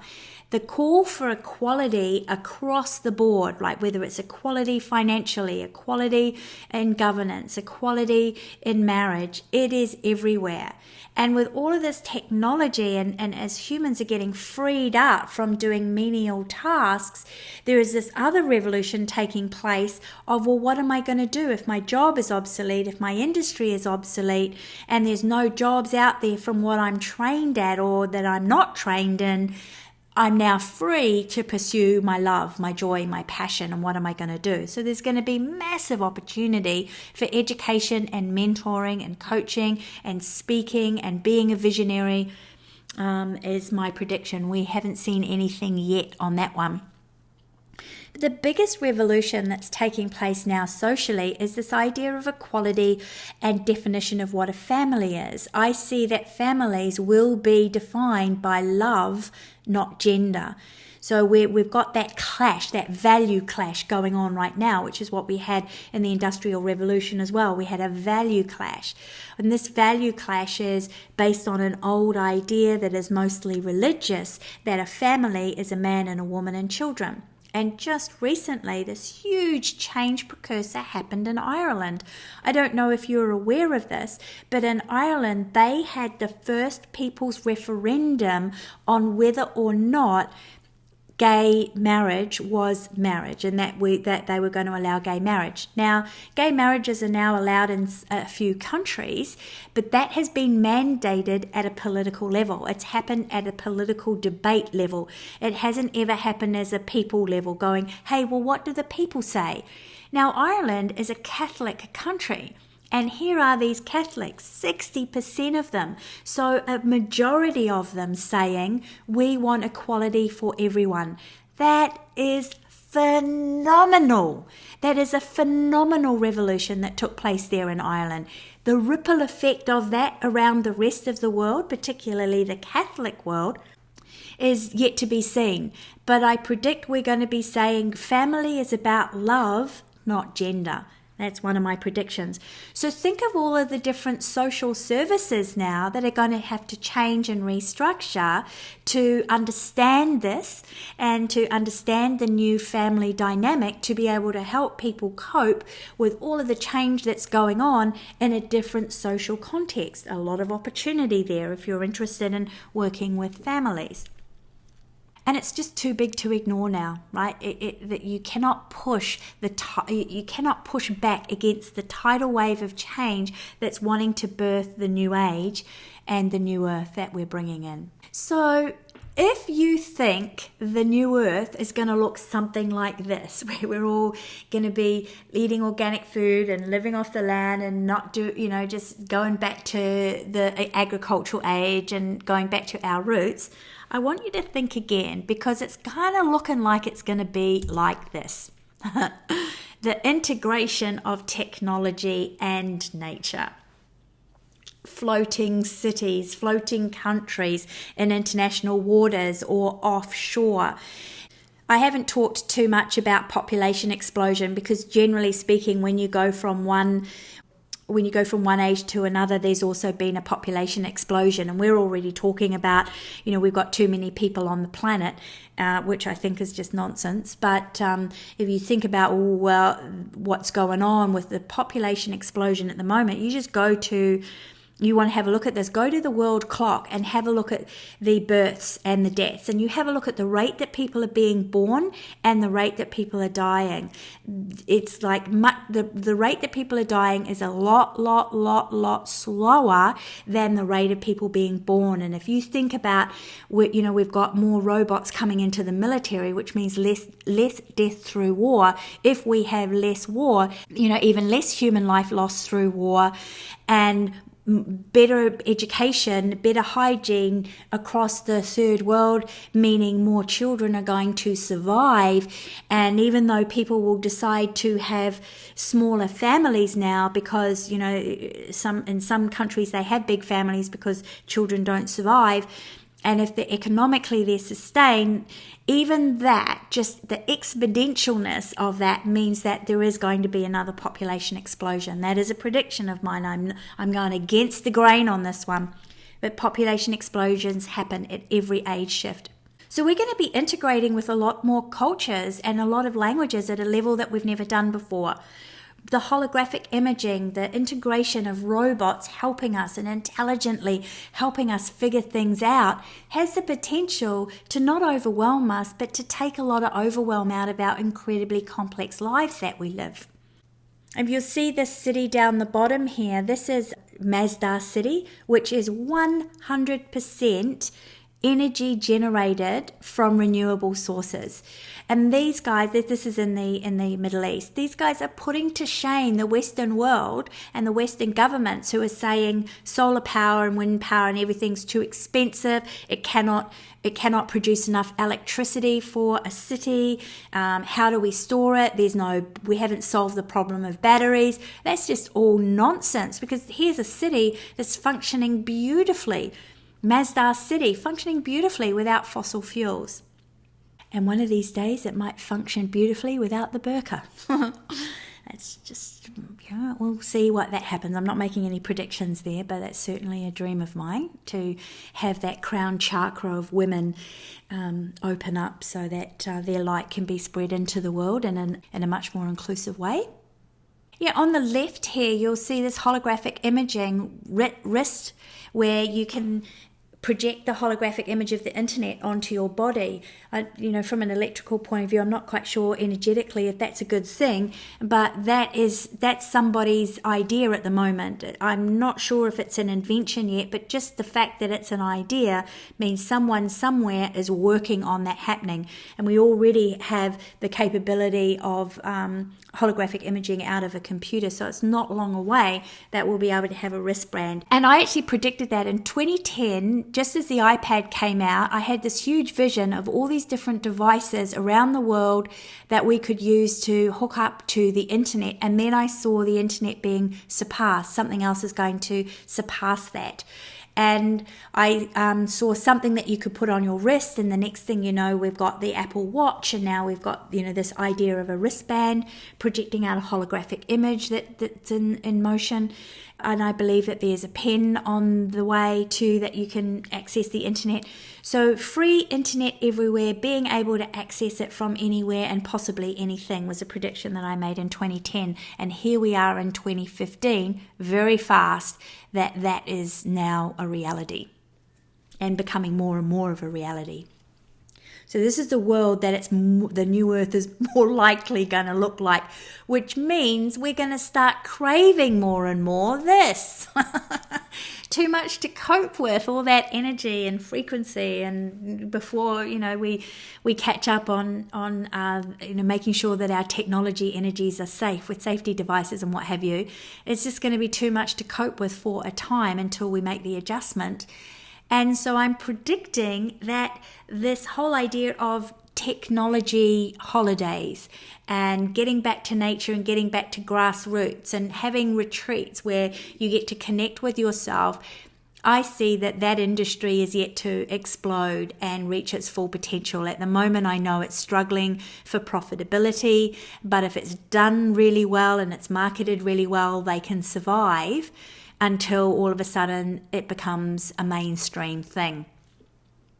The call for equality across the board, like whether it's equality financially, equality in governance, equality in marriage, it is everywhere. And with all of this technology, and as humans are getting freed up from doing menial tasks, there is this other revolution taking place of, well, what am I going to do if my job is obsolete, if my industry is obsolete, and there's no jobs out there from what I'm trained at or that I'm not trained in? I'm now free to pursue my love, my joy, my passion, and what am I going to do? So there's going to be massive opportunity for education and mentoring and coaching and speaking and being a visionary, is my prediction. We haven't seen anything yet on that one. The biggest revolution that's taking place now socially is this idea of equality and definition of what a family is. I see that families will be defined by love, not gender. So we've got that clash, that value clash going on right now, which is what we had in the Industrial Revolution as well. We had a value clash. And this value clash is based on an old idea that is mostly religious, that a family is a man and a woman and children. And just recently, this huge change precursor happened in Ireland. I don't know if you're aware of this, but in Ireland, they had the first people's referendum on whether or not gay marriage was marriage, and that they were going to allow gay marriage. Now, gay marriages are now allowed in a few countries, but that has been mandated at a political level. It's happened at a political debate level. It hasn't ever happened as a people level, going, hey, well, what do the people say? Now, Ireland is a Catholic country. And here are these Catholics, 60% of them. So a majority of them saying, we want equality for everyone. That is phenomenal. That is a phenomenal revolution that took place there in Ireland. The ripple effect of that around the rest of the world, particularly the Catholic world, is yet to be seen. But I predict we're going to be saying family is about love, not gender. That's one of my predictions. So think of all of the different social services now that are going to have to change and restructure to understand this and to understand the new family dynamic, to be able to help people cope with all of the change that's going on in a different social context. A lot of opportunity there if you're interested in working with families. And it's just too big to ignore now, right? That you cannot push you cannot push back against the tidal wave of change that's wanting to birth the new age and the new earth that we're bringing in. So if you think the new earth is going to look something like this, where we're all going to be eating organic food and living off the land and not just going back to the agricultural age and going back to our roots, I want you to think again, because it's kind of looking like it's going to be like this. The integration of technology and nature. Floating cities, floating countries in international waters or offshore. I haven't talked too much about population explosion, because generally speaking, when you go from one age to another, there's also been a population explosion. And we're already talking about, we've got too many people on the planet, which I think is just nonsense. But if you think about, what's going on with the population explosion at the moment, you want to have a look at this, go to the world clock and have a look at the births and the deaths. And you have a look at the rate that people are being born and the rate that people are dying. It's like the rate that people are dying is a lot slower than the rate of people being born. And if you think about, we've got more robots coming into the military, which means less death through war. If we have less war, even less human life lost through war, and better education, better hygiene across the third world, meaning more children are going to survive. And even though people will decide to have smaller families now, because in some countries they have big families because children don't survive, and if economically they're sustained, even that, just the exponentialness of that means that there is going to be another population explosion. That is a prediction of mine. I'm going against the grain on this one. But population explosions happen at every age shift. So we're going to be integrating with a lot more cultures and a lot of languages at a level that we've never done before. The holographic imaging, the integration of robots helping us and intelligently helping us figure things out has the potential to not overwhelm us, but to take a lot of overwhelm out of our incredibly complex lives that we live. If you'll see this city down the bottom here, this is Masdar City, which is 100% energy generated from renewable sources. And these guys, this is in the Middle East, these guys are putting to shame the Western world and the Western governments who are saying solar power and wind power and everything's too expensive. It cannot produce enough electricity for a city. How do we store it? We haven't solved the problem of batteries. That's just all nonsense, because here's a city that's functioning beautifully. Masdar City, functioning beautifully without fossil fuels. And one of these days it might function beautifully without the burqa. It's just, we'll see what that happens. I'm not making any predictions there, but that's certainly a dream of mine, to have that crown chakra of women open up so that their light can be spread into the world in a much more inclusive way. Yeah, on the left here, you'll see this holographic imaging wrist, where you can project the holographic image of the internet onto your body. From an electrical point of view, I'm not quite sure energetically if that's a good thing, but that's somebody's idea at the moment. I'm not sure if it's an invention yet, but just the fact that it's an idea means someone somewhere is working on that happening. And we already have the capability of holographic imaging out of a computer, so it's not long away that we'll be able to have a wristband. And I actually predicted that in 2010, just as the iPad came out. I had this huge vision of all these different devices around the world that we could use to hook up to the internet, and then I saw the internet being surpassed. Something else is going to surpass that. And I saw something that you could put on your wrist, and the next thing you know, we've got the Apple Watch, and now we've got this idea of a wristband projecting out a holographic image that's in motion. And I believe that there's a pen on the way too that you can access the internet. So free internet everywhere, being able to access it from anywhere and possibly anything was a prediction that I made in 2010. And here we are in 2015, very fast, that is now a reality and becoming more and more of a reality. So this is the world that the new earth is more likely going to look like, which means we're going to start craving more and more this. Too much to cope with, all that energy and frequency, and before we catch up on making sure that our technology energies are safe with safety devices and what have you, it's just going to be too much to cope with for a time until we make the adjustment. And so I'm predicting that this whole idea of technology holidays and getting back to nature and getting back to grassroots and having retreats where you get to connect with yourself, I see that industry is yet to explode and reach its full potential. At the moment, I know it's struggling for profitability, but if it's done really well and it's marketed really well, they can survive until all of a sudden it becomes a mainstream thing.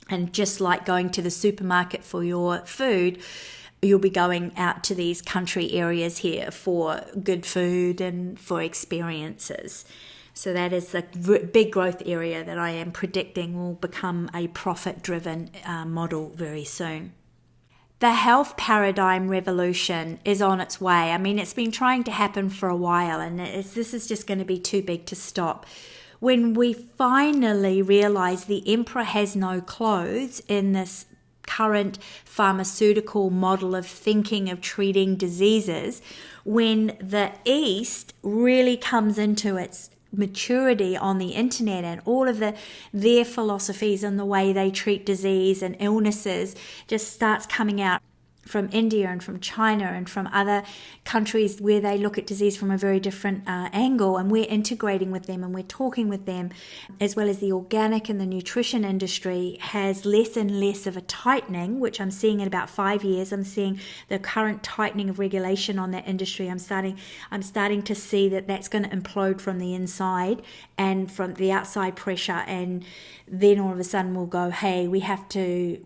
And just like going to the supermarket for your food, you'll be going out to these country areas here for good food and for experiences. So that is the big growth area that I am predicting will become a profit-driven model very soon. The health paradigm revolution is on its way. I mean, it's been trying to happen for a while, and this is just going to be too big to stop. When we finally realize the emperor has no clothes in this current pharmaceutical model of thinking of treating diseases, when the East really comes into its maturity on the internet and all of their philosophies and the way they treat disease and illnesses just starts coming out from India and from China and from other countries where they look at disease from a very different angle, and we're integrating with them and we're talking with them, as well as the organic and the nutrition industry has less and less of a tightening, which I'm seeing in about 5 years. I'm seeing the current tightening of regulation on that industry. I'm starting to see that that's going to implode from the inside and from the outside pressure, and then all of a sudden we'll go, hey, we have to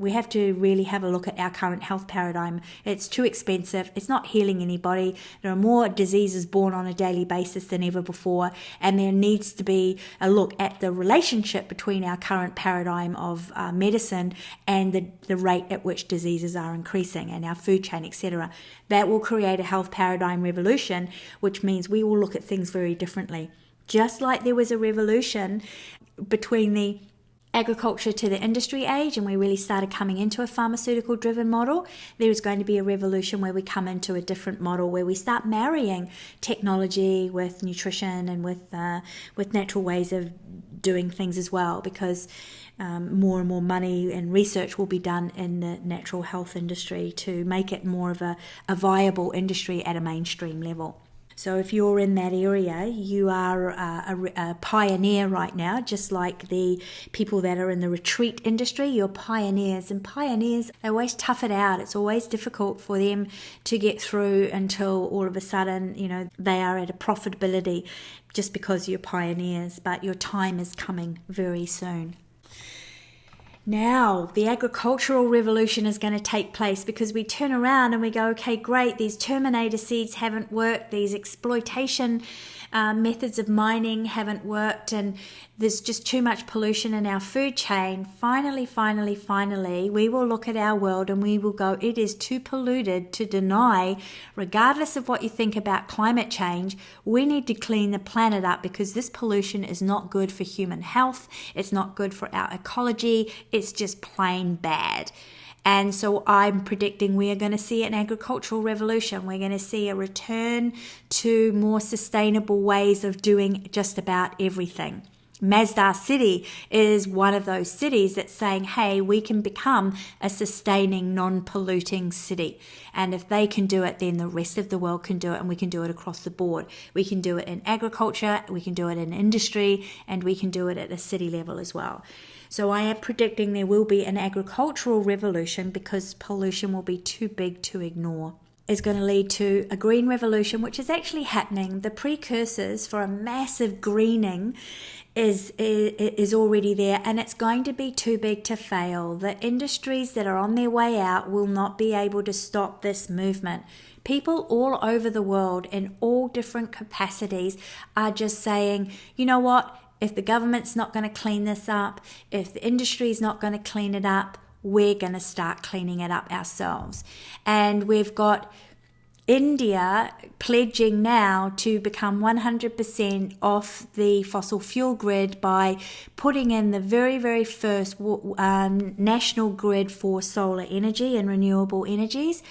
really have a look at our current health paradigm. It's too expensive. It's not healing anybody. There are more diseases born on a daily basis than ever before, and there needs to be a look at the relationship between our current paradigm of medicine and the rate at which diseases are increasing and our food chain, etc. That will create a health paradigm revolution, which means we will look at things very differently. Just like there was a revolution between the agriculture to the industry age and we really started coming into a pharmaceutical driven model, there is going to be a revolution where we come into a different model where we start marrying technology with nutrition and with natural ways of doing things as well, because more and more money and research will be done in the natural health industry to make it more of a viable industry at a mainstream level. So if you're in that area, you are a pioneer right now, just like the people that are in the retreat industry. You're pioneers, and pioneers, they always tough it out. It's always difficult for them to get through until all of a sudden, they are at a profitability just because you're pioneers, but your time is coming very soon. Now, the agricultural revolution is going to take place because we turn around and we go, okay, great, these Terminator seeds haven't worked, these exploitation methods of mining haven't worked, and there's just too much pollution in our food chain, finally, we will look at our world and we will go, it is too polluted to deny, regardless of what you think about climate change, we need to clean the planet up because this pollution is not good for human health, it's not good for our ecology, it's just plain bad. And so I'm predicting we are going to see an agricultural revolution. We're going to see a return to more sustainable ways of doing just about everything. Masdar City is one of those cities that's saying, hey, we can become a sustaining, non-polluting city. And if they can do it, then the rest of the world can do it, and we can do it across the board. We can do it in agriculture, we can do it in industry, and we can do it at a city level as well. So I am predicting there will be an agricultural revolution because pollution will be too big to ignore. Is going to lead to a green revolution, which is actually happening. The precursors for a massive greening is already there, and it's going to be too big to fail. The industries that are on their way out will not be able to stop this movement. People all over the world in all different capacities are just saying, you know what? If the government's not going to clean this up, if the industry's not going to clean it up, we're going to start cleaning it up ourselves. And we've got India pledging now to become 100% off the fossil fuel grid by putting in the very, very first national grid for solar energy and renewable energies.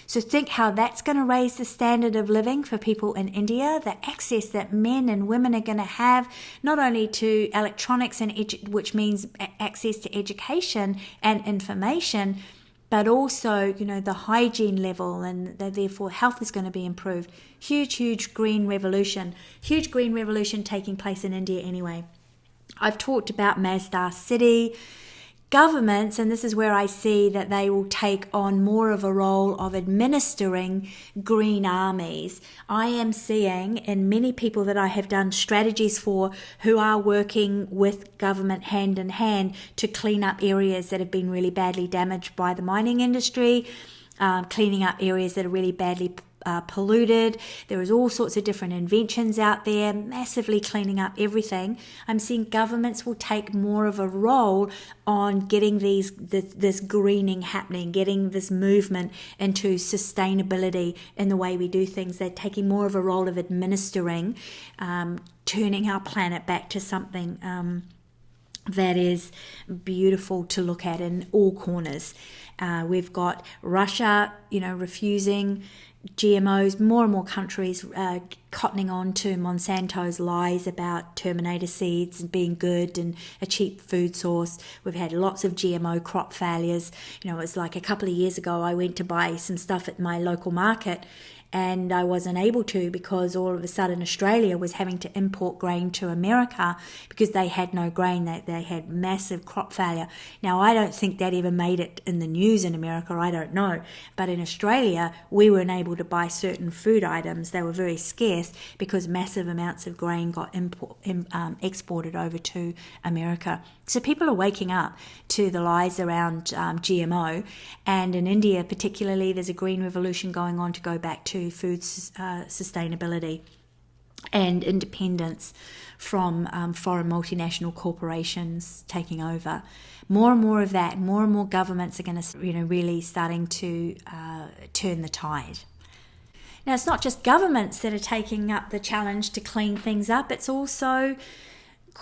So think how that's going to raise the standard of living for people in India, the access that men and women are going to have, not only to electronics, and which means access to education and information, but also, the hygiene level, and therefore health is going to be improved. Huge green revolution. Huge green revolution taking place in India anyway. I've talked about Masdar City. Governments, and this is where I see that they will take on more of a role of administering green armies. I am seeing in many people that I have done strategies for who are working with government hand in hand to clean up areas that have been really badly damaged by the mining industry, cleaning up areas that are really badly polluted. There is all sorts of different inventions out there, massively cleaning up everything. I'm seeing governments will take more of a role on getting this greening happening, getting this movement into sustainability in the way we do things. They're taking more of a role of administering, turning our planet back to something that is beautiful to look at in all corners. We've got Russia, refusing GMOs, more and more countries cottoning on to Monsanto's lies about Terminator seeds and being good and a cheap food source. We've had lots of GMO crop failures. It was like a couple of years ago I went to buy some stuff at my local market and I wasn't able to because all of a sudden Australia was having to import grain to America because they had no grain. They had massive crop failure. Now, I don't think that ever made it in the news in America. I don't know. But in Australia, we weren't able to buy certain food items. They were very scarce because massive amounts of grain got exported over to America. So people are waking up to the lies around GMO. And in India particularly, there's a green revolution going on to go back to food sustainability and independence from foreign multinational corporations taking over. More and more of that, more and more governments are going to, really starting to turn the tide. Now, it's not just governments that are taking up the challenge to clean things up. It's also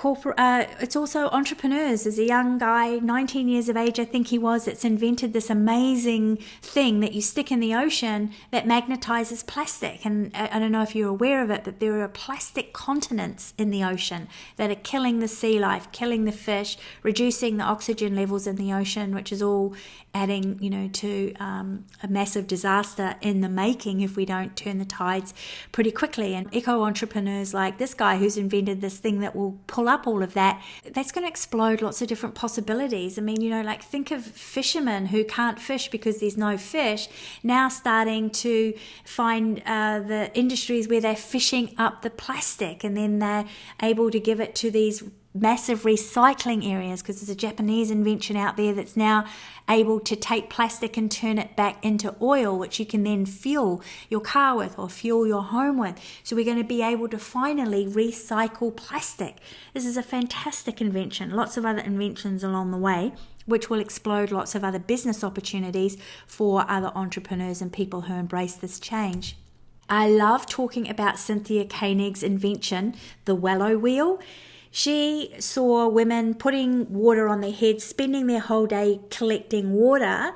it's also entrepreneurs. There's a young guy, 19 years of age, I think he was, that's invented this amazing thing that you stick in the ocean that magnetizes plastic. And I don't know if you're aware of it, but there are plastic continents in the ocean that are killing the sea life, killing the fish, reducing the oxygen levels in the ocean, which is all adding, to a massive disaster in the making if we don't turn the tides pretty quickly. And eco-entrepreneurs like this guy who's invented this thing that will pull up all of that, that's going to explode lots of different possibilities. I mean, think of fishermen who can't fish because there's no fish, now starting to find the industries where they're fishing up the plastic and then they're able to give it to these massive recycling areas, because there's a Japanese invention out there that's now able to take plastic and turn it back into oil, which you can then fuel your car with or fuel your home with. So we're going to be able to finally recycle plastic. This is a fantastic invention. Lots of other inventions along the way, which will explode lots of other business opportunities for other entrepreneurs and people who embrace this change. I love talking about Cynthia Koenig's invention, the wallow wheel. She saw women putting water on their heads, spending their whole day collecting water,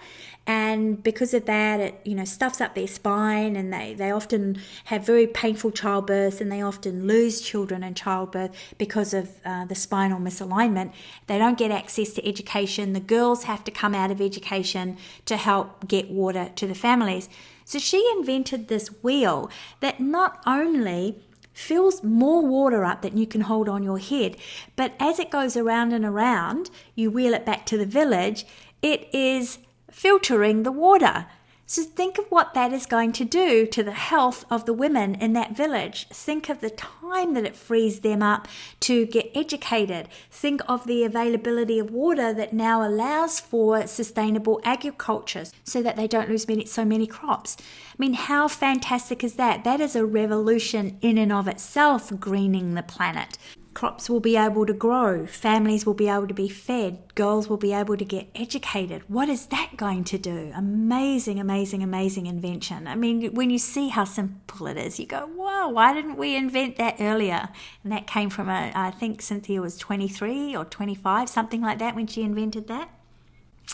and because of that, it stuffs up their spine, and they often have very painful childbirths, and they often lose children in childbirth because of the spinal misalignment. They don't get access to education. The girls have to come out of education to help get water to the families. So she invented this wheel that not only fills more water up than you can hold on your head, but as it goes around and around, you wheel it back to the village, it is filtering the water. So think of what that is going to do to the health of the women in that village. Think of the time that it frees them up to get educated. Think of the availability of water that now allows for sustainable agriculture so that they don't lose so many crops. I mean, how fantastic is that? That is a revolution in and of itself, greening the planet. Crops will be able to grow, families will be able to be fed, girls will be able to get educated. What is that going to do? Amazing, amazing, amazing invention. I mean, when you see how simple it is, you go, wow, why didn't we invent that earlier? And that came from, I think Cynthia was 23 or 25, something like that, when she invented that.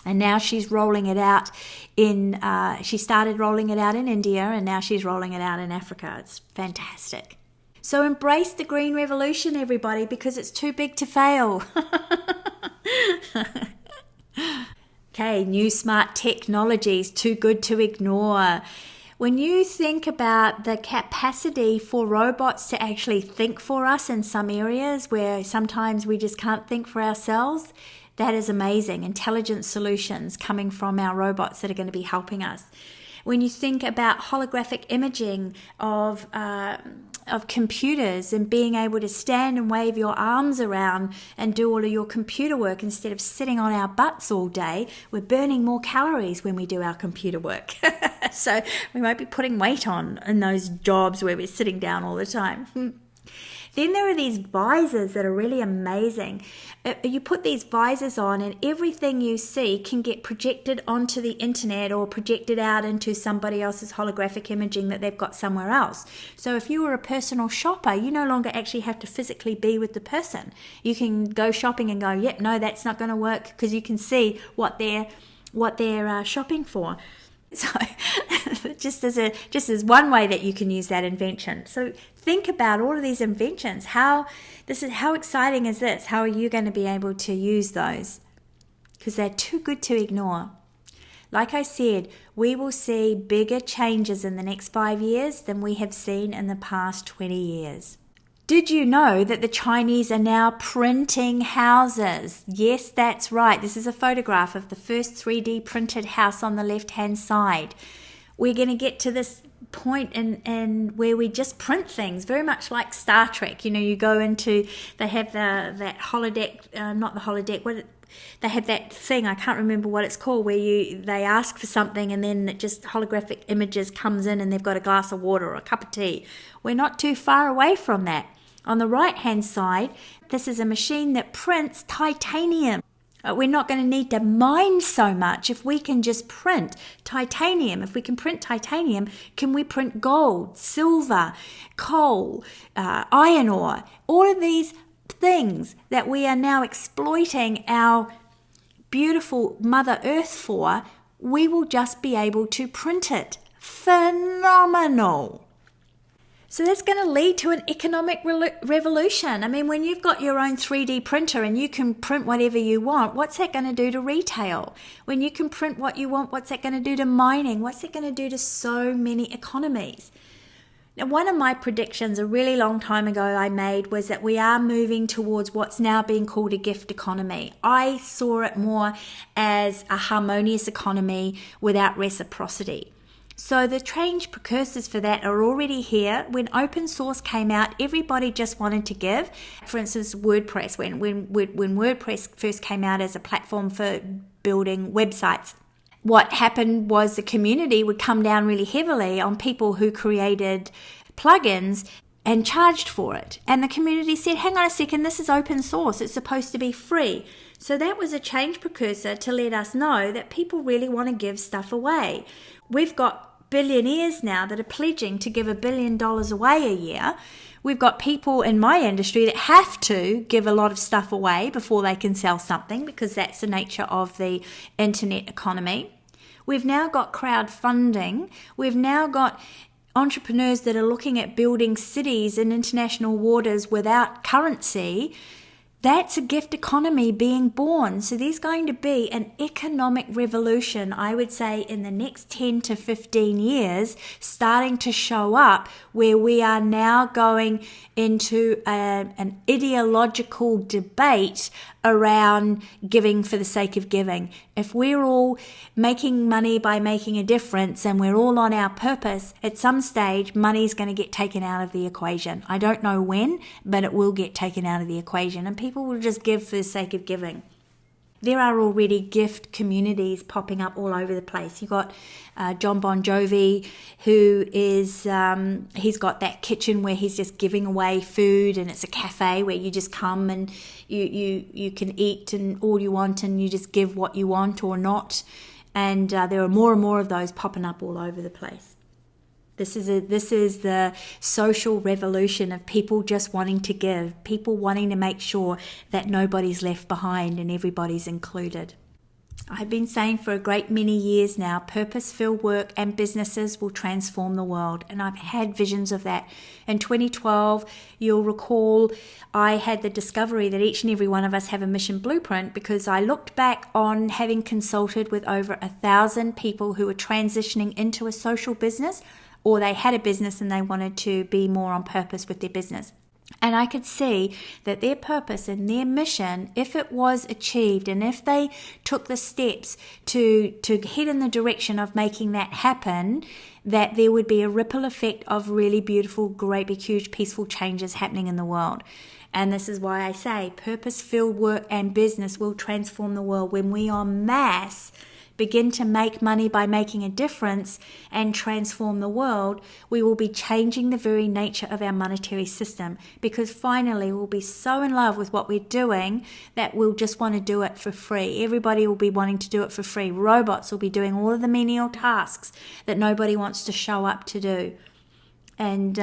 And now she's rolling it out she started rolling it out in India, and now she's rolling it out in Africa. It's fantastic. So embrace the green revolution, everybody, because it's too big to fail. Okay, new smart technologies, too good to ignore. When you think about the capacity for robots to actually think for us in some areas where sometimes we just can't think for ourselves, that is amazing. Intelligent solutions coming from our robots that are going to be helping us. When you think about holographic imaging of computers and being able to stand and wave your arms around and do all of your computer work instead of sitting on our butts all day, we're burning more calories when we do our computer work. So we might be putting weight on in those jobs where we're sitting down all the time. Then there are these visors that are really amazing. You put these visors on and everything you see can get projected onto the internet or projected out into somebody else's holographic imaging that they've got somewhere else. So if you were a personal shopper, you no longer actually have to physically be with the person. You can go shopping and go, yep, no, that's not going to work, because you can see what they're shopping for. So just as one way that you can use that invention. So think about all of these inventions. How exciting is this? How are you going to be able to use those? Because they're too good to ignore. Like I said, we will see bigger changes in the next 5 years than we have seen in the past 20 years. Did you know that the Chinese are now printing houses? Yes, that's right. This is a photograph of the first 3D printed house on the left-hand side. We're going to get to this point in where we just print things, very much like Star Trek. You go into, they have that holodeck, not the holodeck, they have that thing, I can't remember what it's called, where they ask for something and then it just holographic images comes in and they've got a glass of water or a cup of tea. We're not too far away from that. On the right hand side, this is a machine that prints titanium. We're not going to need to mine so much if we can just print titanium. If we can print titanium, can we print gold, silver, coal, iron ore? All of these things that we are now exploiting our beautiful Mother Earth for, we will just be able to print it. Phenomenal. So that's going to lead to an economic revolution. I mean, when you've got your own 3D printer and you can print whatever you want, what's that going to do to retail? When you can print what you want, what's that going to do to mining? What's it going to do to so many economies? Now, one of my predictions a really long time ago I made was that we are moving towards what's now being called a gift economy. I saw it more as a harmonious economy without reciprocity. So the change precursors for that are already here. When open source came out, everybody just wanted to give. For instance, WordPress, when WordPress first came out as a platform for building websites, what happened was the community would come down really heavily on people who created plugins and charged for it. And the community said, hang on a second, this is open source. It's supposed to be free. So that was a change precursor to let us know that people really want to give stuff away. We've got billionaires now that are pledging to give $1 billion away a year. We've got people in my industry that have to give a lot of stuff away before they can sell something, because that's the nature of the internet economy. We've now got crowdfunding. We've now got entrepreneurs that are looking at building cities in international waters without currency. That's a gift economy being born. So there's going to be an economic revolution, I would say, in the next 10 to 15 years, starting to show up, where we are now going into an ideological debate around giving for the sake of giving. If we're all making money by making a difference and we're all on our purpose, at some stage money's going to get taken out of the equation. I don't know when, but it will get taken out of the equation, and people will just give for the sake of giving. There are already gift communities popping up all over the place. You've got John Bon Jovi, who is, he's got that kitchen where he's just giving away food, and it's a cafe where you just come and you can eat and all you want, and you just give what you want or not. And there are more and more of those popping up all over the place. This is the social revolution of people just wanting to give, people wanting to make sure that nobody's left behind and everybody's included. I've been saying for a great many years now, purpose-filled work and businesses will transform the world, and I've had visions of that. In 2012, you'll recall, I had the discovery that each and every one of us have a mission blueprint, because I looked back on having consulted with over 1,000 people who were transitioning into a social business, or they had a business and they wanted to be more on purpose with their business. And I could see that their purpose and their mission, if it was achieved and if they took the steps to head in the direction of making that happen, that there would be a ripple effect of really beautiful, great, big, huge, peaceful changes happening in the world. And this is why I say purpose-filled work and business will transform the world. When we en masse begin to make money by making a difference and transform the world, we will be changing the very nature of our monetary system, because finally we'll be so in love with what we're doing that we'll just want to do it for free. Everybody will be wanting to do it for free. Robots will be doing all of the menial tasks that nobody wants to show up to do. And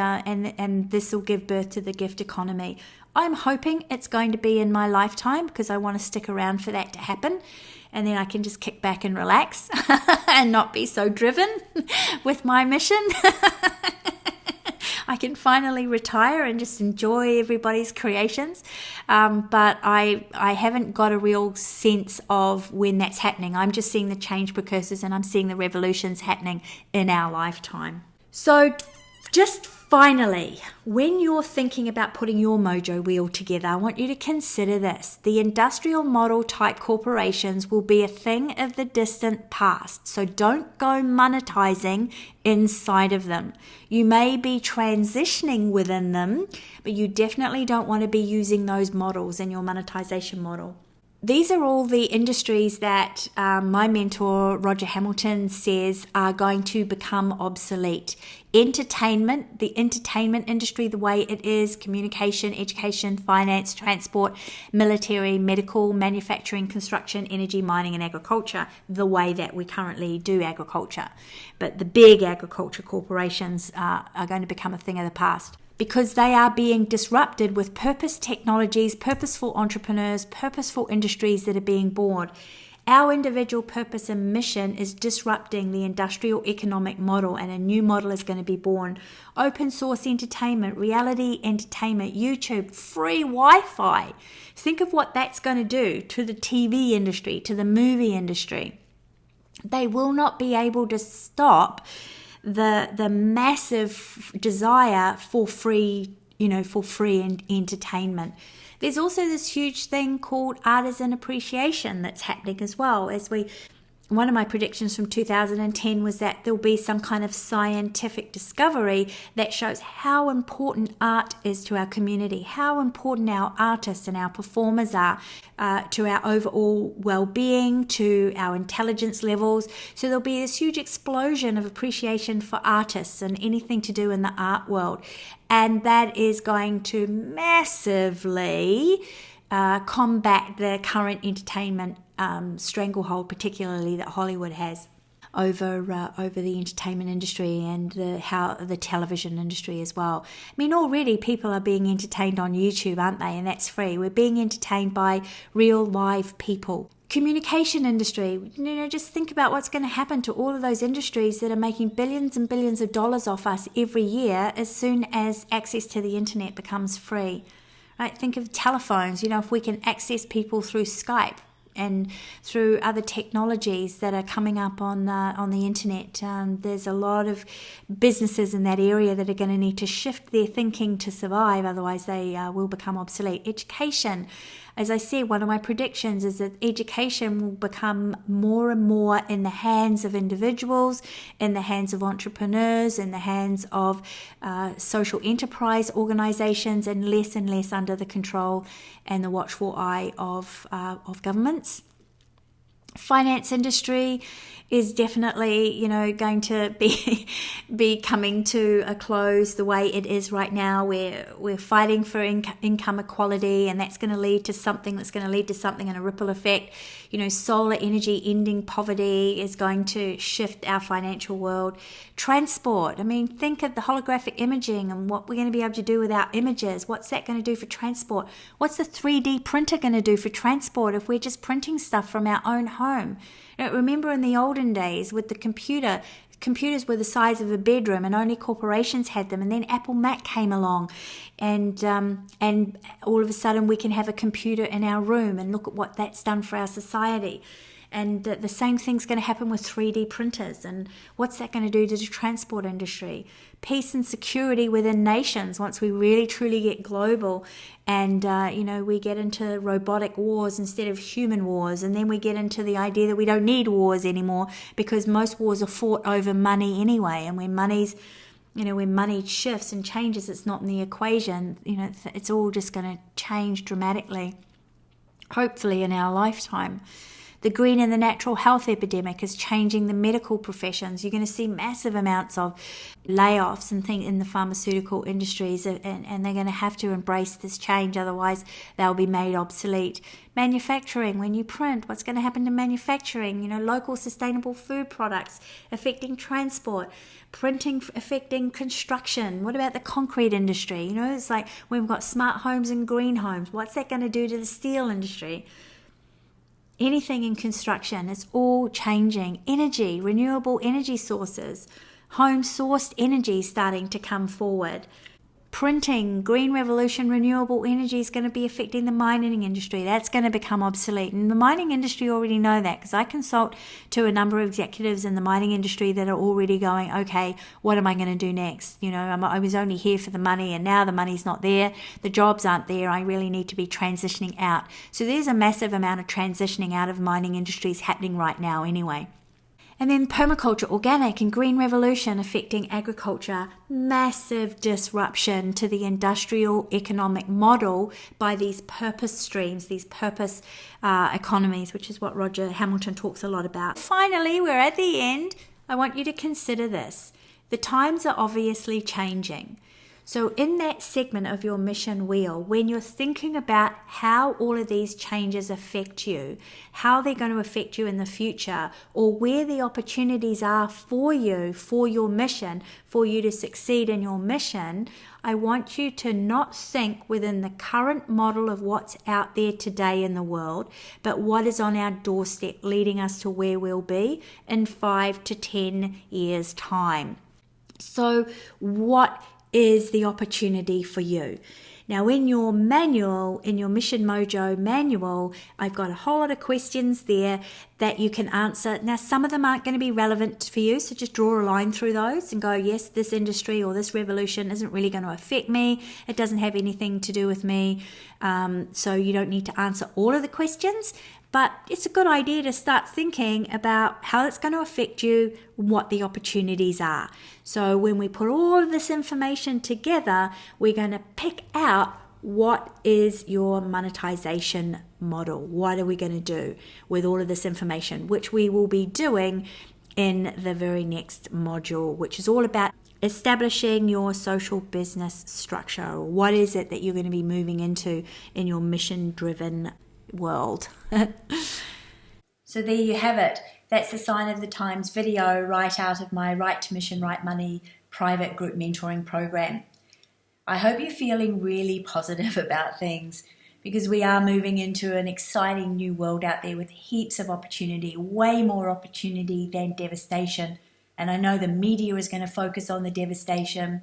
this will give birth to the gift economy. I'm hoping it's going to be in my lifetime, because I want to stick around for that to happen. And then I can just kick back and relax and not be so driven with my mission. I can finally retire and just enjoy everybody's creations. But I haven't got a real sense of when that's happening. I'm just seeing the change precursors, and I'm seeing the revolutions happening in our lifetime. So just finally, when you're thinking about putting your mojo wheel together, I want you to consider this. The industrial model type corporations will be a thing of the distant past. So don't go monetizing inside of them. You may be transitioning within them, but you definitely don't want to be using those models in your monetization model. These are all the industries that my mentor, Roger Hamilton, says are going to become obsolete. Entertainment, the entertainment industry, the way it is, communication, education, finance, transport, military, medical, manufacturing, construction, energy, mining, and agriculture, the way that we currently do agriculture. But the big agriculture corporations are going to become a thing of the past, because they are being disrupted with purpose technologies, purposeful entrepreneurs, purposeful industries that are being born. Our individual purpose and mission is disrupting the industrial economic model, and a new model is going to be born. Open source entertainment, reality entertainment, YouTube, free Wi-Fi. Think of what that's going to do to the TV industry, to the movie industry. They will not be able to stop the massive desire for free entertainment. There's also this huge thing called artisan appreciation that's happening as well, as we one of my predictions from 2010 was that there'll be some kind of scientific discovery that shows how important art is to our community, how important our artists and our performers are to our overall well-being, to our intelligence levels. So there'll be this huge explosion of appreciation for artists and anything to do in the art world. And that is going to massively combat the current entertainment stranglehold, particularly that Hollywood has over the entertainment industry and the television industry as well. I mean, already people are being entertained on YouTube, aren't they? And that's free. We're being entertained by real live people. Communication industry, just think about what's going to happen to all of those industries that are making billions and billions of dollars off us every year as soon as access to the internet becomes free. Right? Think of telephones. If we can access people through Skype and through other technologies that are coming up on the internet, there's a lot of businesses in that area that are going to need to shift their thinking to survive, otherwise they will become obsolete. Education, as I said, one of my predictions is that education will become more and more in the hands of individuals, in the hands of entrepreneurs, in the hands of social enterprise organizations, and less under the control and the watchful eye of governments. Finance industry is definitely, going to be coming to a close the way it is right now. We're fighting for income equality, and that's going to lead to something in a ripple effect. Solar energy ending poverty is going to shift our financial world. Transport, think of the holographic imaging and what we're going to be able to do with our images. What's that going to do for transport? What's the 3D printer going to do for transport if we're just printing stuff from our own home? Remember in the olden days with the computers were the size of a bedroom and only corporations had them, and then Apple Mac came along, and all of a sudden we can have a computer in our room, and look at what that's done for our society. And the same thing's going to happen with 3D printers. And what's that going to do to the transport industry? Peace and security within nations once we really truly get global and, we get into robotic wars instead of human wars. And then we get into the idea that we don't need wars anymore because most wars are fought over money anyway. And when money shifts and changes, it's not in the equation, it's all just going to change dramatically, hopefully in our lifetime. The green and the natural health epidemic is changing the medical professions. You're going to see massive amounts of layoffs and things in the pharmaceutical industries, and they're going to have to embrace this change, otherwise they'll be made obsolete. Manufacturing, when you print, what's going to happen to manufacturing? Local sustainable food products affecting transport, printing affecting construction. What about the concrete industry? It's like we've got smart homes and green homes. What's that going to do to the steel industry? Anything in construction, it's all changing. Energy, renewable energy sources, home-sourced energy starting to come forward. Printing, green revolution, renewable energy is going to be affecting the mining industry. That's going to become obsolete. And the mining industry already know that, because I consult to a number of executives in the mining industry that are already going, okay, what am I going to do next? I was only here for the money, and now the money's not there. The jobs aren't there. I really need to be transitioning out. So there's a massive amount of transitioning out of mining industries happening right now anyway. And then permaculture, organic and green revolution affecting agriculture, massive disruption to the industrial economic model by these purpose streams, these purpose economies, which is what Roger Hamilton talks a lot about. Finally, we're at the end. I want you to consider this. The times are obviously changing. So in that segment of your mission wheel, when you're thinking about how all of these changes affect you, how they're going to affect you in the future, or where the opportunities are for you, for your mission, for you to succeed in your mission, I want you to not think within the current model of what's out there today in the world, but what is on our doorstep leading us to where we'll be in 5 to 10 years' time. So what is the opportunity for you? Now, in your manual, in your Mission Mojo manual, I've got a whole lot of questions there that you can answer. Now, some of them aren't going to be relevant for you, so just draw a line through those and go, yes, this industry or this revolution isn't really going to affect me. It doesn't have anything to do with me. So you don't need to answer all of the questions. but it's a good idea to start thinking about how it's going to affect you, what the opportunities are. So when we put all of this information together, we're going to pick out what is your monetization model. What are we going to do with all of this information, which we will be doing in the very next module, which is all about establishing your social business structure. What is it that you're going to be moving into in your mission-driven world? So there you have it. That's the Sign of the Times video right out of my Right to Mission, Right Money private group mentoring program. I hope you're feeling really positive about things, because we are moving into an exciting new world out there with heaps of opportunity, way more opportunity than devastation. And I know the media is going to focus on the devastation.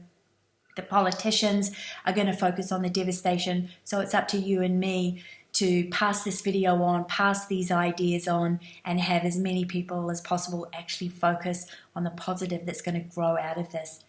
The politicians are going to focus on the devastation. So it's up to you and me to pass this video on, pass these ideas on, and have as many people as possible actually focus on the positive that's going to grow out of this.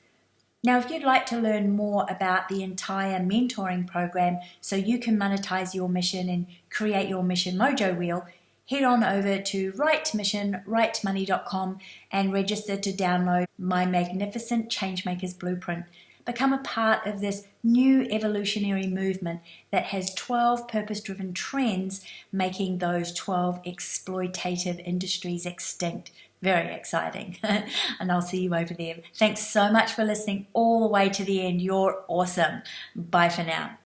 Now, if you'd like to learn more about the entire mentoring program so you can monetize your mission and create your mission mojo wheel, head on over to rightmissionrightmoney.com and register to download my magnificent Changemakers Blueprint. Become a part of this new evolutionary movement that has 12 purpose-driven trends making those 12 exploitative industries extinct. Very exciting. And I'll see you over there. Thanks so much for listening all the way to the end. You're awesome. Bye for now.